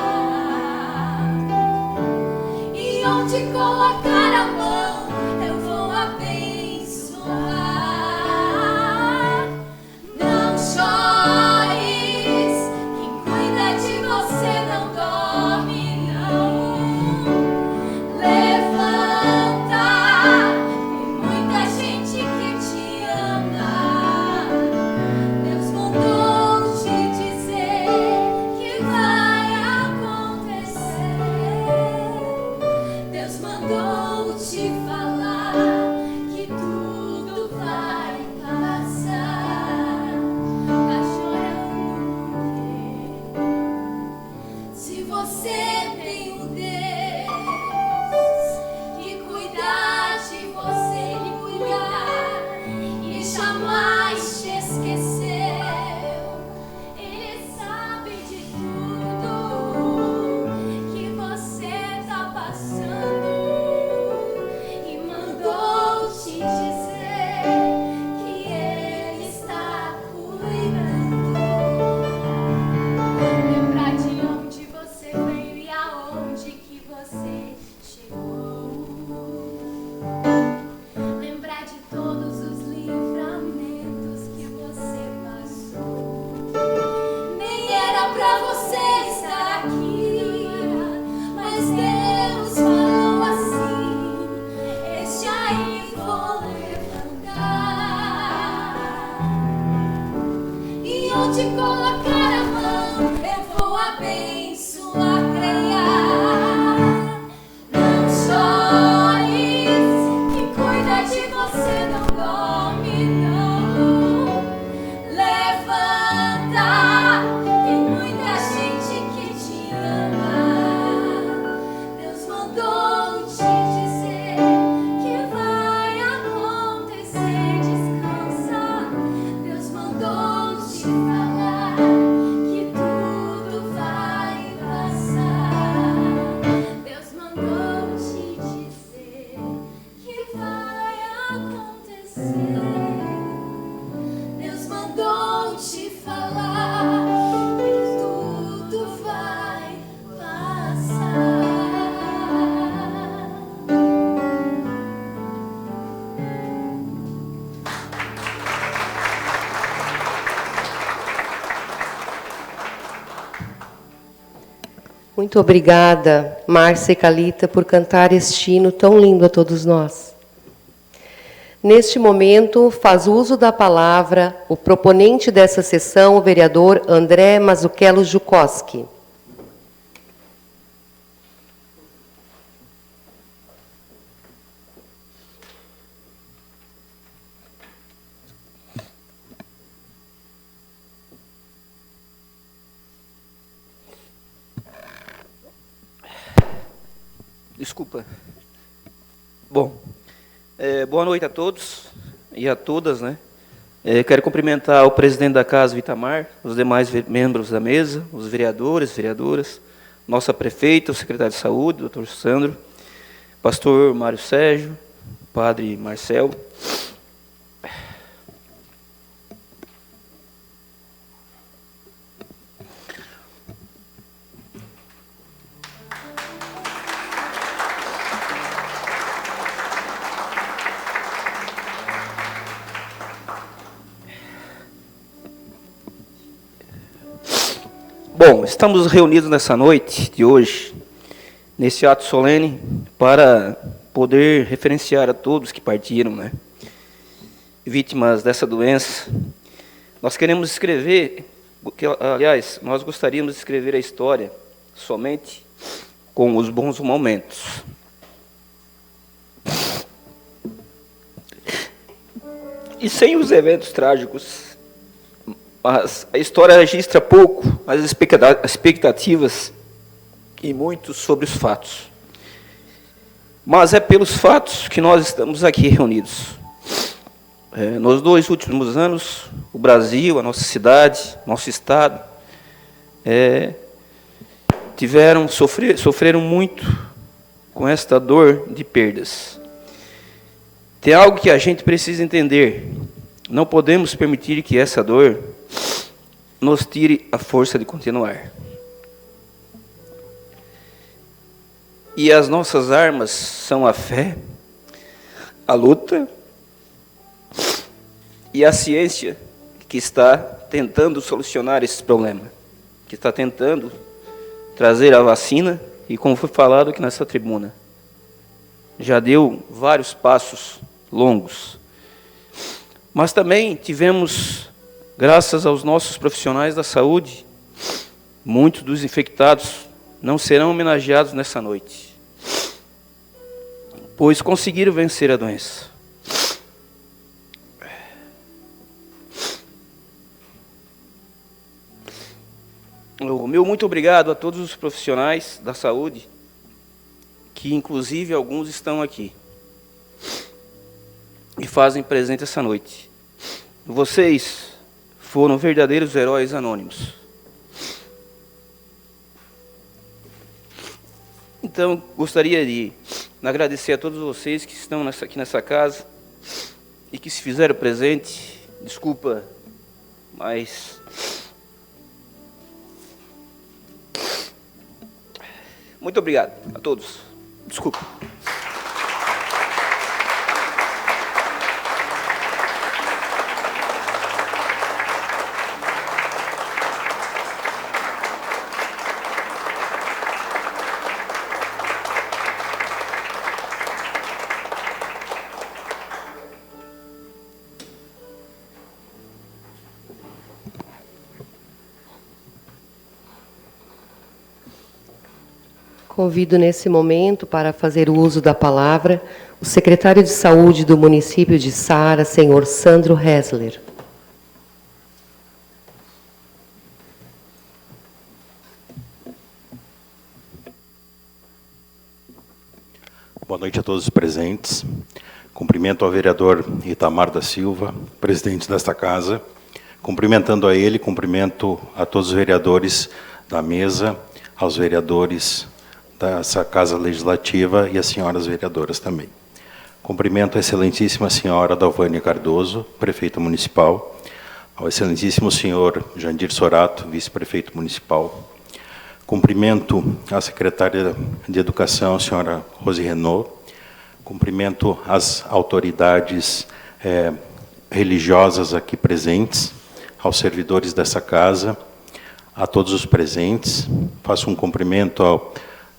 te colocar a mão, eu vou abençoar, creia. Não chores, que cuida de você, não dorme, não. Levanta, tem muita gente que te ama. Deus mandou te dizer que vai acontecer, descansa. Deus mandou te falar que tudo vai passar. Deus mandou te dizer que vai acontecer. Deus mandou te falar que tudo vai passar. Muito obrigada, Márcia e Calita, por cantar este hino tão lindo a todos nós. Neste momento, faz uso da palavra o proponente dessa sessão, o vereador André Mazzucchello Jukoski. Desculpa. Bom, boa noite a todos e a todas, né? Quero cumprimentar o presidente da Casa, Vitamar, os demais membros da mesa, os vereadores, vereadoras, nossa prefeita, o secretário de Saúde, doutor Sandro, pastor Mário Sérgio, padre Marcel. Bom, estamos reunidos nessa noite de hoje, nesse ato solene, para poder referenciar a todos que partiram, né, vítimas dessa doença. Nós queremos escrever, aliás, nós gostaríamos de escrever a história somente com os bons momentos. E sem os eventos trágicos. Mas a história registra pouco as expectativas e muito sobre os fatos. Mas é pelos fatos que nós estamos aqui reunidos. Nos 2 últimos anos, o Brasil, a nossa cidade, nosso estado, sofreram muito com esta dor de perdas. Tem algo que a gente precisa entender. Não podemos permitir que essa dor nos tire a força de continuar. E as nossas armas são a fé, a luta e a ciência que está tentando solucionar esse problema, que está tentando trazer a vacina e, como foi falado aqui nessa tribuna, já deu vários passos longos. Mas também tivemos, graças aos nossos profissionais da saúde, muitos dos infectados não serão homenageados nessa noite, pois conseguiram vencer a doença. O meu muito obrigado a todos os profissionais da saúde, que inclusive alguns estão aqui e fazem presente essa noite. Vocês foram verdadeiros heróis anônimos. Então, gostaria de agradecer a todos vocês que estão aqui nessa casa e que se fizeram presente. Desculpa, mas muito obrigado a todos. Desculpa. Convido nesse momento para fazer o uso da palavra o secretário de Saúde do município de Sara, senhor Sandro Hessler. Boa noite a todos os presentes. Cumprimento ao vereador Itamar da Silva, presidente desta casa. Cumprimentando a ele, cumprimento a todos os vereadores da mesa, aos vereadores dessa Casa Legislativa e as senhoras vereadoras também. Cumprimento a excelentíssima senhora Dalvânia Cardoso, prefeita municipal, ao excelentíssimo senhor Jandir Sorato, vice-prefeito municipal. Cumprimento a secretária de Educação, a senhora Rose Renault. Cumprimento as autoridades religiosas aqui presentes, aos servidores dessa casa, a todos os presentes. Faço um cumprimento ao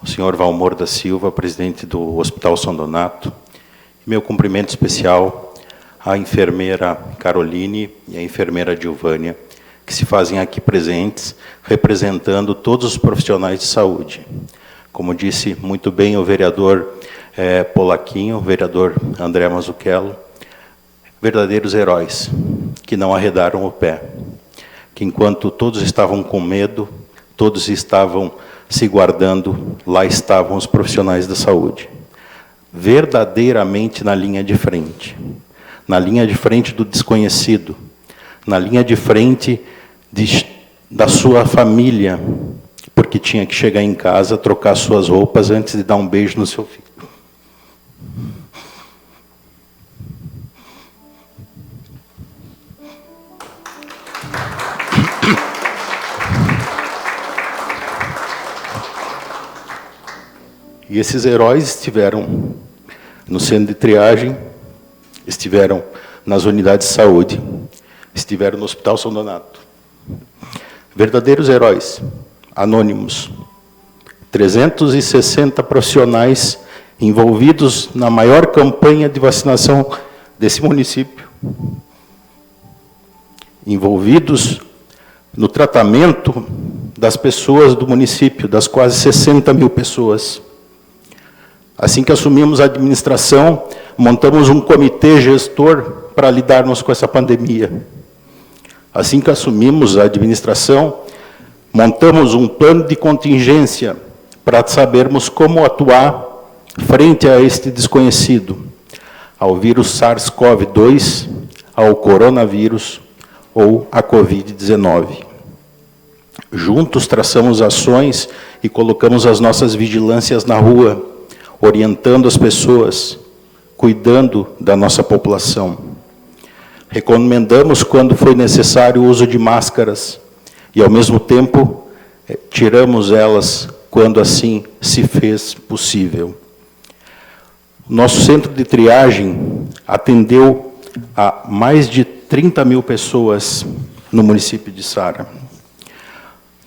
senhor Valmor da Silva, presidente do Hospital São Donato. Meu cumprimento especial à enfermeira Caroline e à enfermeira Dilvânia, que se fazem aqui presentes, representando todos os profissionais de saúde. Como disse muito bem o vereador Polaquinho, o vereador André Mazzucchello, verdadeiros heróis, que não arredaram o pé, que enquanto todos estavam com medo, todos estavam se guardando, lá estavam os profissionais da saúde, verdadeiramente na linha de frente do desconhecido, na linha de frente da sua família, porque tinha que chegar em casa, trocar suas roupas antes de dar um beijo no seu filho. E esses heróis estiveram no centro de triagem, estiveram nas unidades de saúde, estiveram no Hospital São Donato. Verdadeiros heróis, anônimos. 360 profissionais envolvidos na maior campanha de vacinação desse município. Envolvidos no tratamento das pessoas do município, das quase 60 mil pessoas. Assim que assumimos a administração, montamos um comitê gestor para lidarmos com essa pandemia. Assim que assumimos a administração, montamos um plano de contingência para sabermos como atuar frente a este desconhecido, ao vírus SARS-CoV-2, ao coronavírus ou à Covid-19. Juntos traçamos ações e colocamos as nossas vigilâncias na rua, orientando as pessoas, cuidando da nossa população. Recomendamos, quando foi necessário, o uso de máscaras e, ao mesmo tempo, tiramos elas quando assim se fez possível. Nosso centro de triagem atendeu a mais de 30 mil pessoas no município de Sara,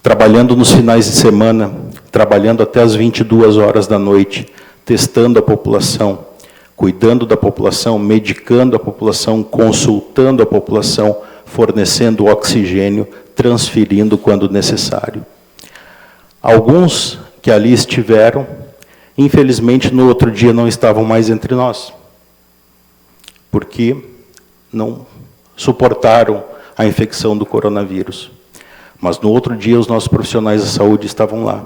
trabalhando nos finais de semana, trabalhando até as 22 horas da noite, testando a população, cuidando da população, medicando a população, consultando a população, fornecendo oxigênio, transferindo quando necessário. Alguns que ali estiveram, infelizmente, no outro dia não estavam mais entre nós, porque não suportaram a infecção do coronavírus. Mas no outro dia os nossos profissionais da saúde estavam lá,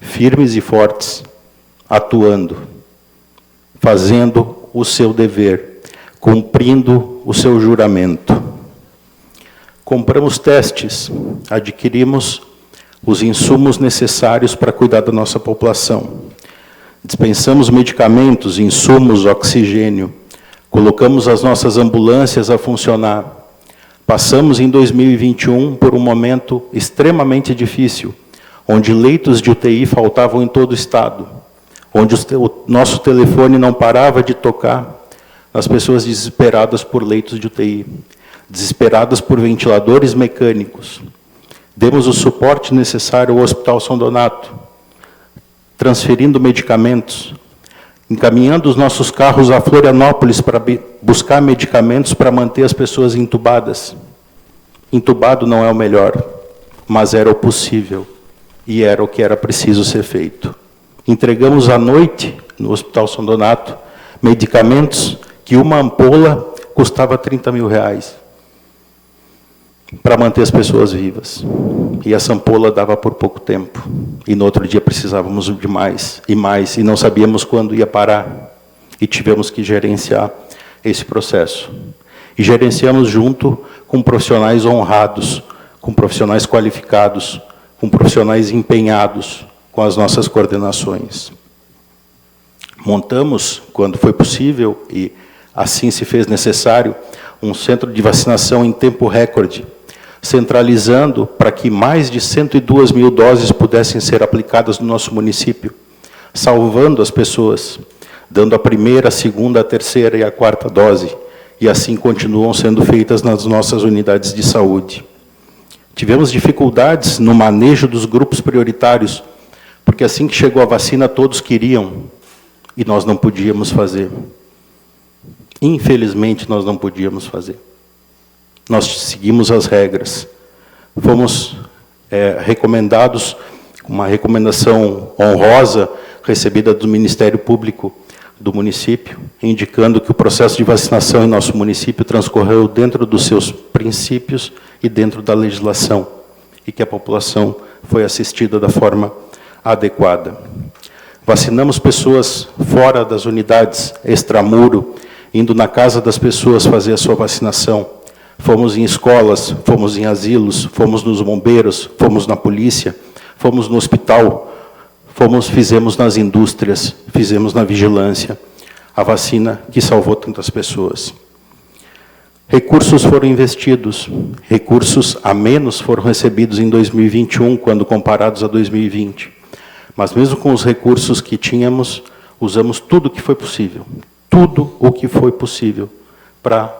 firmes e fortes, atuando, fazendo o seu dever, cumprindo o seu juramento. Compramos testes, adquirimos os insumos necessários para cuidar da nossa população. Dispensamos medicamentos, insumos, oxigênio. Colocamos as nossas ambulâncias a funcionar. Passamos em 2021 por um momento extremamente difícil, onde leitos de UTI faltavam em todo o estado, onde o nosso telefone não parava de tocar, as pessoas desesperadas por leitos de UTI, desesperadas por ventiladores mecânicos. Demos o suporte necessário ao Hospital São Donato, transferindo medicamentos, encaminhando os nossos carros a Florianópolis para buscar medicamentos para manter as pessoas entubadas. Entubado não é o melhor, mas era o possível, e era o que era preciso ser feito. Entregamos à noite, no Hospital São Donato, medicamentos que uma ampola custava 30 mil reais para manter as pessoas vivas. E essa ampola dava por pouco tempo. E no outro dia precisávamos de mais, e não sabíamos quando ia parar. E tivemos que gerenciar esse processo. E gerenciamos junto com profissionais honrados, com profissionais qualificados, com profissionais empenhados com as nossas coordenações. Montamos, quando foi possível, e assim se fez necessário, um centro de vacinação em tempo recorde, centralizando para que mais de 102 mil doses pudessem ser aplicadas no nosso município, salvando as pessoas, dando a primeira, a segunda, a terceira e a quarta dose, e assim continuam sendo feitas nas nossas unidades de saúde. Tivemos dificuldades no manejo dos grupos prioritários, porque assim que chegou a vacina, todos queriam, e nós não podíamos fazer. Infelizmente, nós não podíamos fazer. Nós seguimos as regras. Fomos recomendados, uma recomendação honrosa, recebida do Ministério Público do município, indicando que o processo de vacinação em nosso município transcorreu dentro dos seus princípios e dentro da legislação, e que a população foi assistida da forma adequada. Vacinamos pessoas fora das unidades, extramuro, indo na casa das pessoas fazer a sua vacinação. Fomos em escolas, fomos em asilos, fomos nos bombeiros, fomos na polícia, fomos no hospital, fizemos nas indústrias, fizemos na vigilância, a vacina que salvou tantas pessoas. Recursos foram investidos, recursos a menos foram recebidos em 2021, quando comparados a 2020. Mas mesmo com os recursos que tínhamos, usamos tudo o que foi possível, para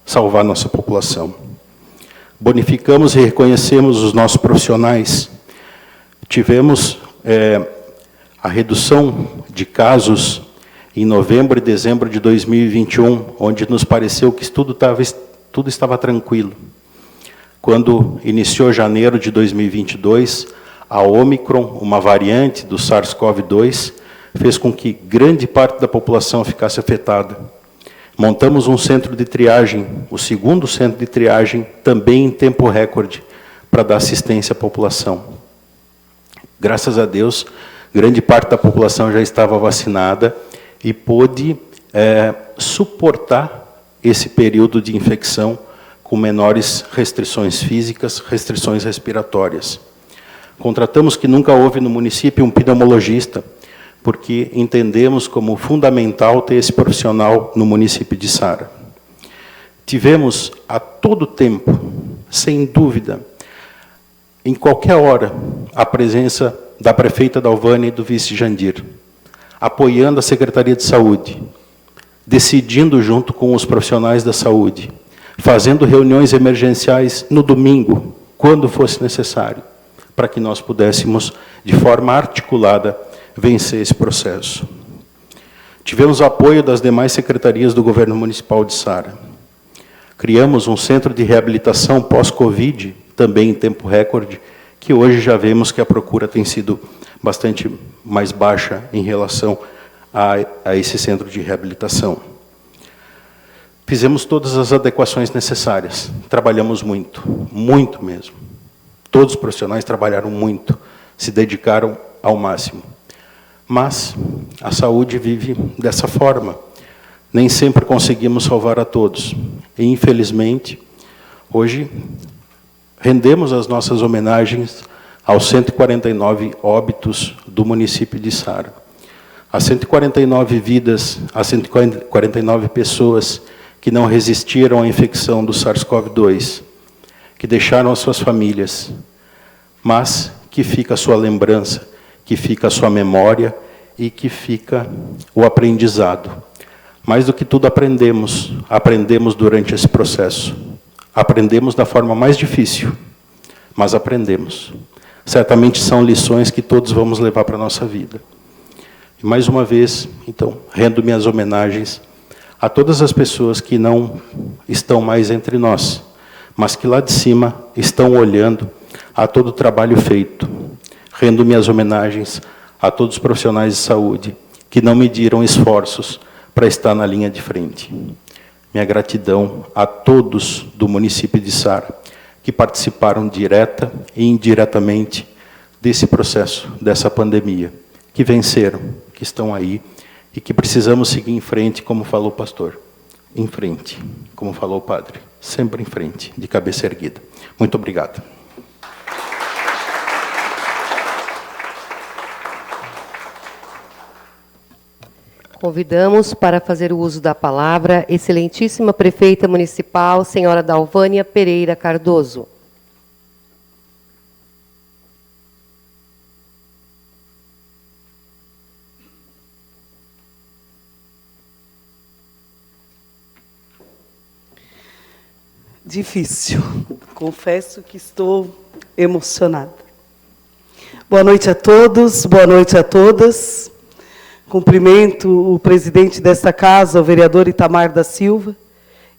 salvar nossa população. Bonificamos e reconhecemos os nossos profissionais. Tivemos a redução de casos em novembro e dezembro de 2021, onde nos pareceu que tudo estava tranquilo. Quando iniciou janeiro de 2022, a Ômicron, uma variante do SARS-CoV-2, fez com que grande parte da população ficasse afetada. Montamos um centro de triagem, o segundo centro de triagem, também em tempo recorde, para dar assistência à população. Graças a Deus, grande parte da população já estava vacinada e pôde suportar esse período de infecção com menores restrições físicas, restrições respiratórias. Contratamos, que nunca houve no município, um pneumologista, porque entendemos como fundamental ter esse profissional no município de Sara. Tivemos a todo tempo, sem dúvida, em qualquer hora, a presença da prefeita Dalvânia e do vice Jandir, apoiando a Secretaria de Saúde, decidindo junto com os profissionais da saúde, fazendo reuniões emergenciais no domingo, quando fosse necessário, para que nós pudéssemos, de forma articulada, vencer esse processo. Tivemos o apoio das demais secretarias do Governo Municipal de Sara. Criamos um centro de reabilitação pós-Covid, também em tempo recorde, que hoje já vemos que a procura tem sido bastante mais baixa em relação a esse centro de reabilitação. Fizemos todas as adequações necessárias, trabalhamos muito, muito mesmo. Todos os profissionais trabalharam muito, se dedicaram ao máximo. Mas a saúde vive dessa forma. Nem sempre conseguimos salvar a todos. E, infelizmente, hoje rendemos as nossas homenagens aos 149 óbitos do município de Sara. As 149 vidas, as 149 pessoas que não resistiram à infecção do SARS-CoV-2, que deixaram as suas famílias, mas que fica a sua lembrança, que fica a sua memória e que fica o aprendizado. Mais do que tudo aprendemos durante esse processo. Aprendemos da forma mais difícil, mas aprendemos. Certamente são lições que todos vamos levar para a nossa vida. E mais uma vez, então, rendo minhas homenagens a todas as pessoas que não estão mais entre nós, mas que lá de cima estão olhando a todo o trabalho feito. Rendo minhas homenagens a todos os profissionais de saúde que não mediram esforços para estar na linha de frente. Minha gratidão a todos do município de Sara, que participaram direta e indiretamente desse processo, dessa pandemia, que venceram, que estão aí, e que precisamos seguir em frente, como falou o pastor, em frente, como falou o padre, sempre em frente, de cabeça erguida. Muito obrigado. Convidamos para fazer o uso da palavra excelentíssima prefeita municipal, senhora Dalvânia Pereira Cardoso. Difícil. Confesso que estou emocionada. Boa noite a todos, boa noite a todas. Cumprimento o presidente desta casa, o vereador Itamar da Silva,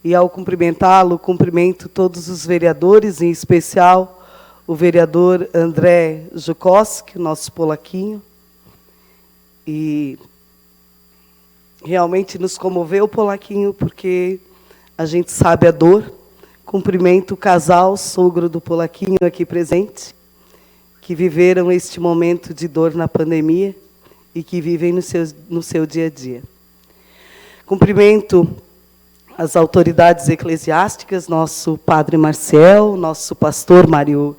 e ao cumprimentá-lo, cumprimento todos os vereadores, em especial o vereador André Jukoski, nosso polaquinho. E realmente nos comoveu o polaquinho, porque a gente sabe a dor. Cumprimento o casal, sogro do polaquinho aqui presente, que viveram este momento de dor na pandemia e que vivem no seu dia a dia. Cumprimento as autoridades eclesiásticas, nosso padre Marcial, nosso pastor Mário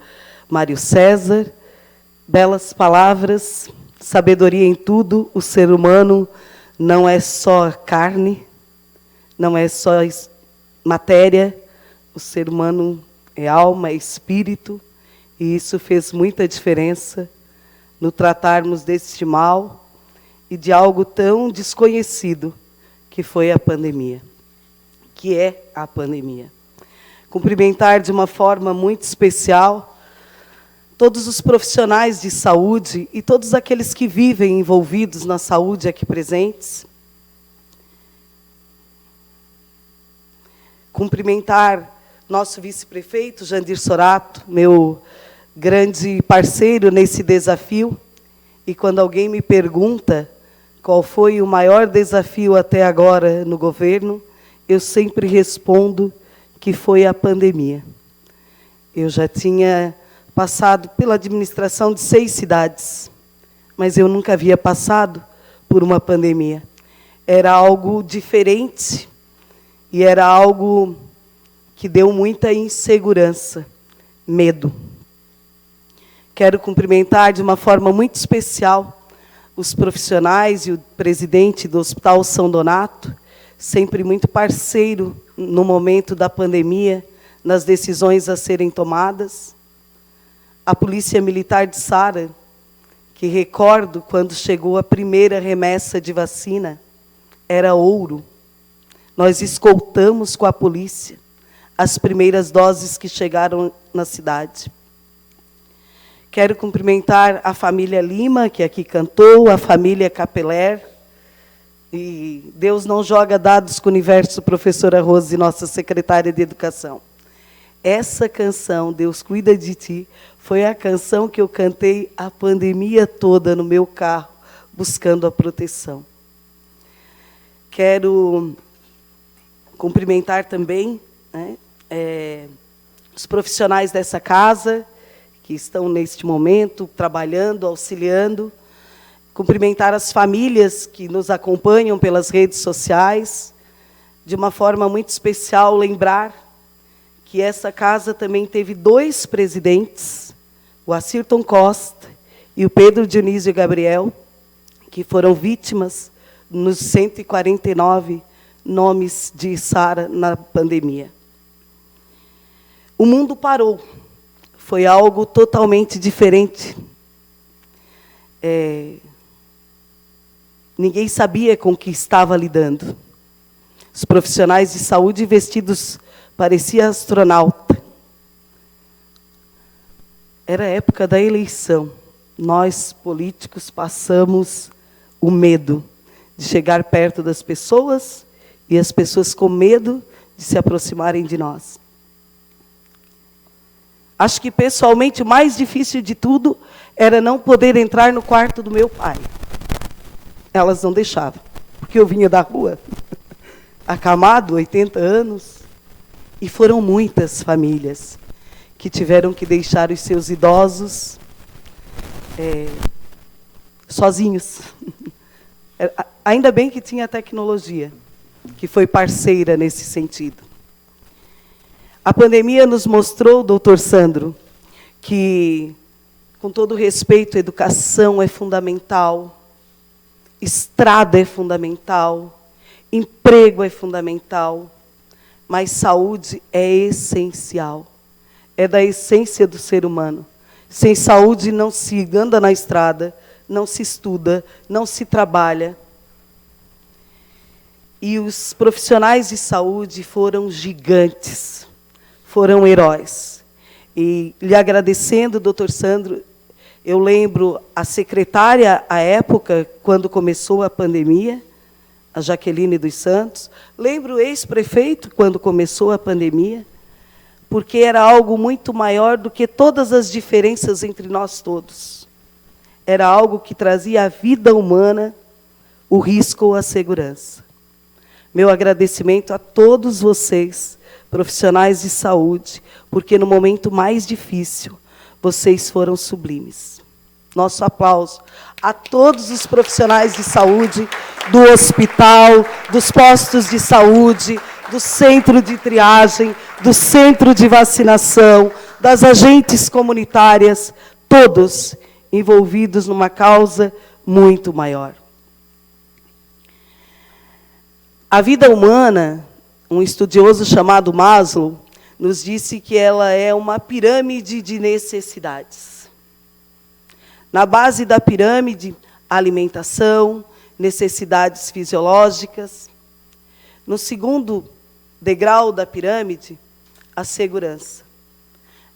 César. Belas palavras, sabedoria em tudo. O ser humano não é só carne, não é só matéria. O ser humano é alma, é espírito, e isso fez muita diferença no tratarmos deste mal e de algo tão desconhecido que foi a pandemia, que é a pandemia. Cumprimentar de uma forma muito especial todos os profissionais de saúde e todos aqueles que vivem envolvidos na saúde aqui presentes. Cumprimentar nosso vice-prefeito, Jandir Sorato, meu grande parceiro nesse desafio. E quando alguém me pergunta qual foi o maior desafio até agora no governo, eu sempre respondo que foi a pandemia. Eu já tinha passado pela administração de 6 cidades, mas eu nunca havia passado por uma pandemia. Era algo diferente e era algo que deu muita insegurança, medo. Quero cumprimentar de uma forma muito especial os profissionais e o presidente do Hospital São Donato, sempre muito parceiro no momento da pandemia, nas decisões a serem tomadas. A Polícia Militar de Sara, que recordo quando chegou a primeira remessa de vacina, era ouro. Nós escoltamos com a polícia as primeiras doses que chegaram na cidade. Quero cumprimentar a família Lima, que aqui cantou, a família Capeler. E Deus não joga dados com o universo, professora Rose, nossa secretária de Educação. Essa canção, Deus Cuida de Ti, foi a canção que eu cantei a pandemia toda no meu carro, buscando a proteção. Quero cumprimentar também, né, os profissionais dessa casa, que estão neste momento trabalhando, auxiliando. Cumprimentar as famílias que nos acompanham pelas redes sociais. De uma forma muito especial, lembrar que essa casa também teve 2 presidentes, o Acirton Costa e o Pedro Dionísio Gabriel, que foram vítimas nos 149 nomes de Sara na pandemia. O mundo parou. Foi algo totalmente diferente. Ninguém sabia com o que estava lidando. Os profissionais de saúde vestidos pareciam astronauta. Era a época da eleição. Nós, políticos, passamos o medo de chegar perto das pessoas e as pessoas com medo de se aproximarem de nós. Acho que, pessoalmente, o mais difícil de tudo era não poder entrar no quarto do meu pai. Elas não deixavam, porque eu vinha da rua, acamado, 80 anos, e foram muitas famílias que tiveram que deixar os seus idosos sozinhos. Ainda bem que tinha a tecnologia, que foi parceira nesse sentido. A pandemia nos mostrou, doutor Sandro, que, com todo respeito, educação é fundamental, estrada é fundamental, emprego é fundamental, mas saúde é essencial. É da essência do ser humano. Sem saúde não se anda na estrada, não se estuda, não se trabalha. E os profissionais de saúde foram gigantes, foram heróis. E lhe agradecendo, doutor Sandro, eu lembro a secretária, à época, quando começou a pandemia, a Jaqueline dos Santos, lembro o ex-prefeito, quando começou a pandemia, porque era algo muito maior do que todas as diferenças entre nós todos. Era algo que trazia a vida humana, o risco ou a segurança. Meu agradecimento a todos vocês, profissionais de saúde, porque no momento mais difícil, vocês foram sublimes. Nosso aplauso a todos os profissionais de saúde, do hospital, dos postos de saúde, do centro de triagem, do centro de vacinação, das agentes comunitárias, todos envolvidos numa causa muito maior. A vida humana, um estudioso chamado Maslow, nos disse que ela é uma pirâmide de necessidades. Na base da pirâmide, alimentação, necessidades fisiológicas. No segundo degrau da pirâmide, a segurança.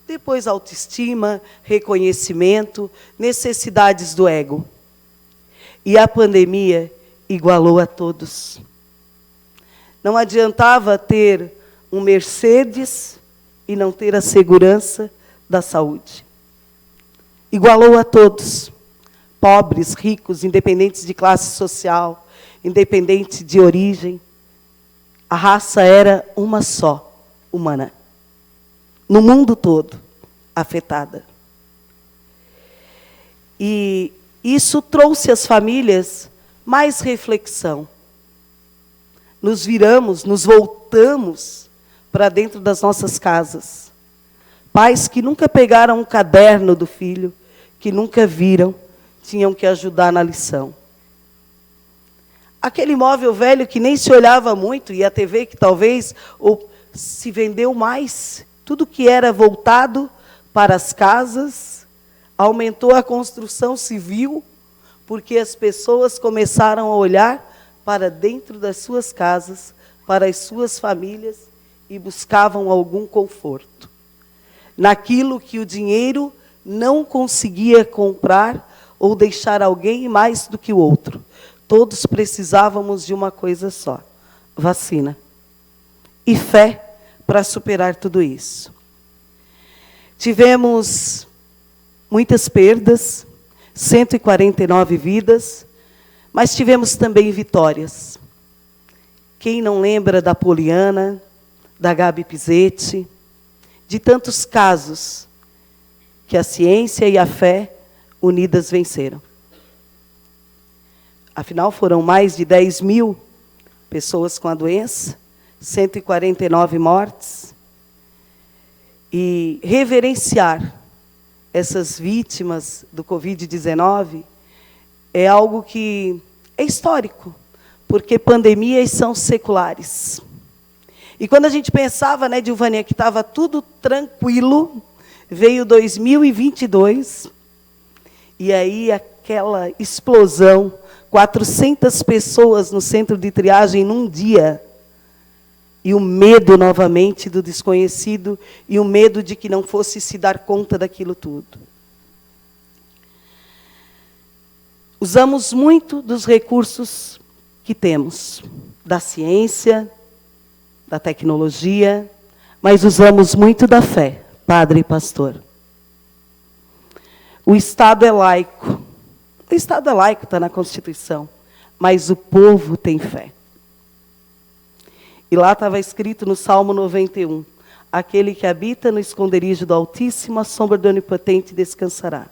Depois, autoestima, reconhecimento, necessidades do ego. E a pandemia igualou a todos. Não adiantava ter um Mercedes e não ter a segurança da saúde. Igualou a todos, pobres, ricos, independentes de classe social, independente de origem. A raça era uma só, humana. No mundo todo, afetada. E isso trouxe às famílias mais reflexão. Nos viramos, nos voltamos para dentro das nossas casas. Pais que nunca pegaram um caderno do filho, que nunca viram, tinham que ajudar na lição. Aquele móvel velho que nem se olhava muito, e a TV que talvez se vendeu mais, tudo que era voltado para as casas, aumentou a construção civil, porque as pessoas começaram a olhar para dentro das suas casas, para as suas famílias, e buscavam algum conforto. Naquilo que o dinheiro não conseguia comprar ou deixar alguém mais do que o outro. Todos precisávamos de uma coisa só: vacina. E fé para superar tudo isso. Tivemos muitas perdas, 149 vidas, mas tivemos também vitórias. Quem não lembra da Poliana, da Gabi Pisetti, de tantos casos que a ciência e a fé unidas venceram. Afinal, foram mais de 10 mil pessoas com a doença, 149 mortes. E reverenciar essas vítimas do Covid-19 é algo que é histórico, porque pandemias são seculares. E quando a gente pensava, né, Dilvânia, que estava tudo tranquilo, veio 2022, e aí aquela explosão, 400 pessoas no centro de triagem num dia, e o medo novamente do desconhecido, e o medo de que não fosse se dar conta daquilo tudo. Usamos muito dos recursos que temos, da ciência, da tecnologia, mas usamos muito da fé, padre e pastor. O Estado é laico. O Estado é laico, está na Constituição. Mas o povo tem fé. E lá estava escrito no Salmo 91, aquele que habita no esconderijo do Altíssimo, a sombra do Onipotente descansará.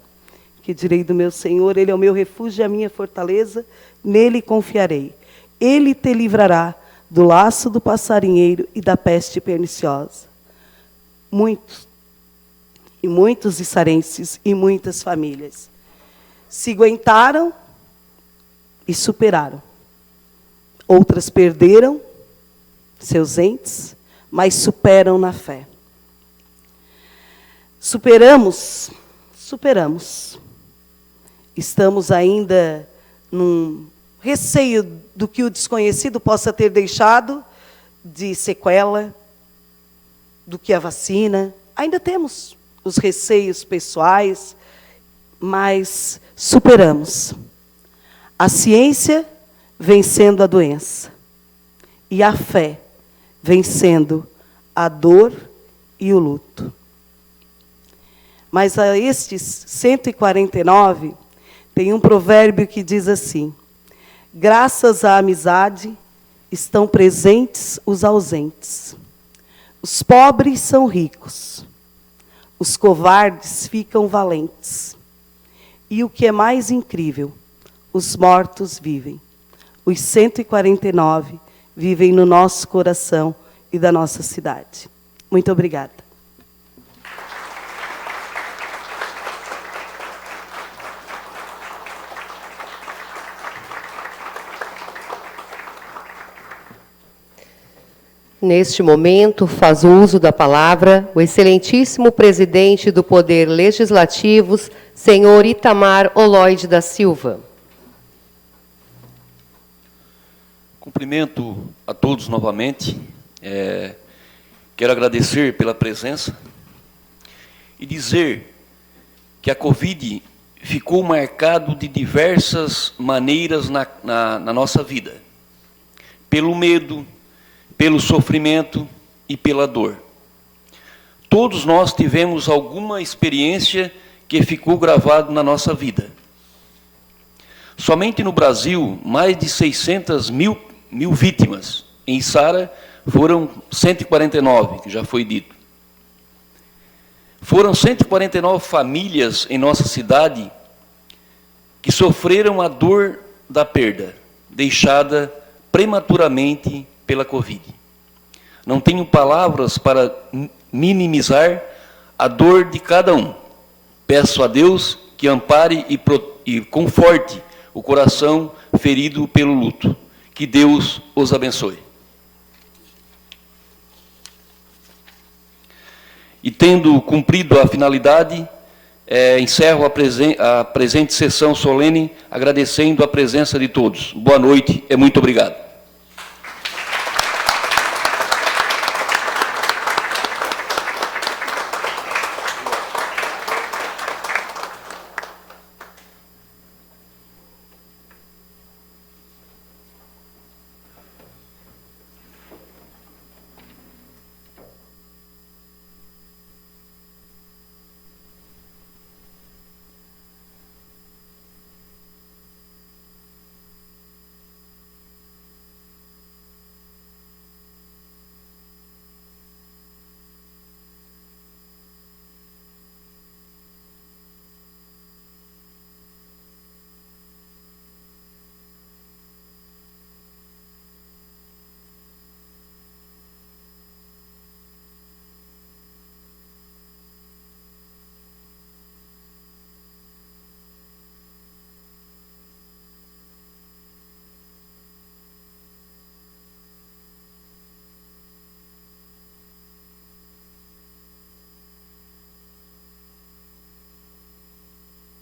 Que direi do meu Senhor, Ele é o meu refúgio e a minha fortaleza, nele confiarei. Ele te livrará do laço do passarinheiro e da peste perniciosa. Muitos içarenses e muitas famílias se aguentaram e superaram. Outras perderam seus entes, mas superam na fé. Superamos. Estamos ainda num receio do que o desconhecido possa ter deixado de sequela, do que a vacina. Ainda temos os receios pessoais, mas superamos. A ciência vencendo a doença e a fé vencendo a dor e o luto. Mas a estes 149, tem um provérbio que diz assim: graças à amizade estão presentes os ausentes. Os pobres são ricos. Os covardes ficam valentes. E o que é mais incrível, os mortos vivem. Os 149 vivem no nosso coração e da nossa cidade. Muito obrigada. Neste momento, faz uso da palavra o excelentíssimo presidente do Poder Legislativo, senhor Itamar Oloide da Silva. Cumprimento a todos novamente. Quero agradecer pela presença e dizer que a Covid ficou marcado de diversas maneiras na nossa vida. Pelo medo, pelo sofrimento e pela dor. Todos nós tivemos alguma experiência que ficou gravado na nossa vida. Somente no Brasil, mais de 600 mil vítimas. Em Içara, foram 149, que já foi dito. Foram 149 famílias em nossa cidade que sofreram a dor da perda, deixada prematuramente pela Covid. Não tenho palavras para minimizar a dor de cada um. Peço a Deus que ampare e conforte o coração ferido pelo luto. Que Deus os abençoe. E tendo cumprido a finalidade, encerro a presente sessão solene, agradecendo a presença de todos. Boa noite e muito obrigado.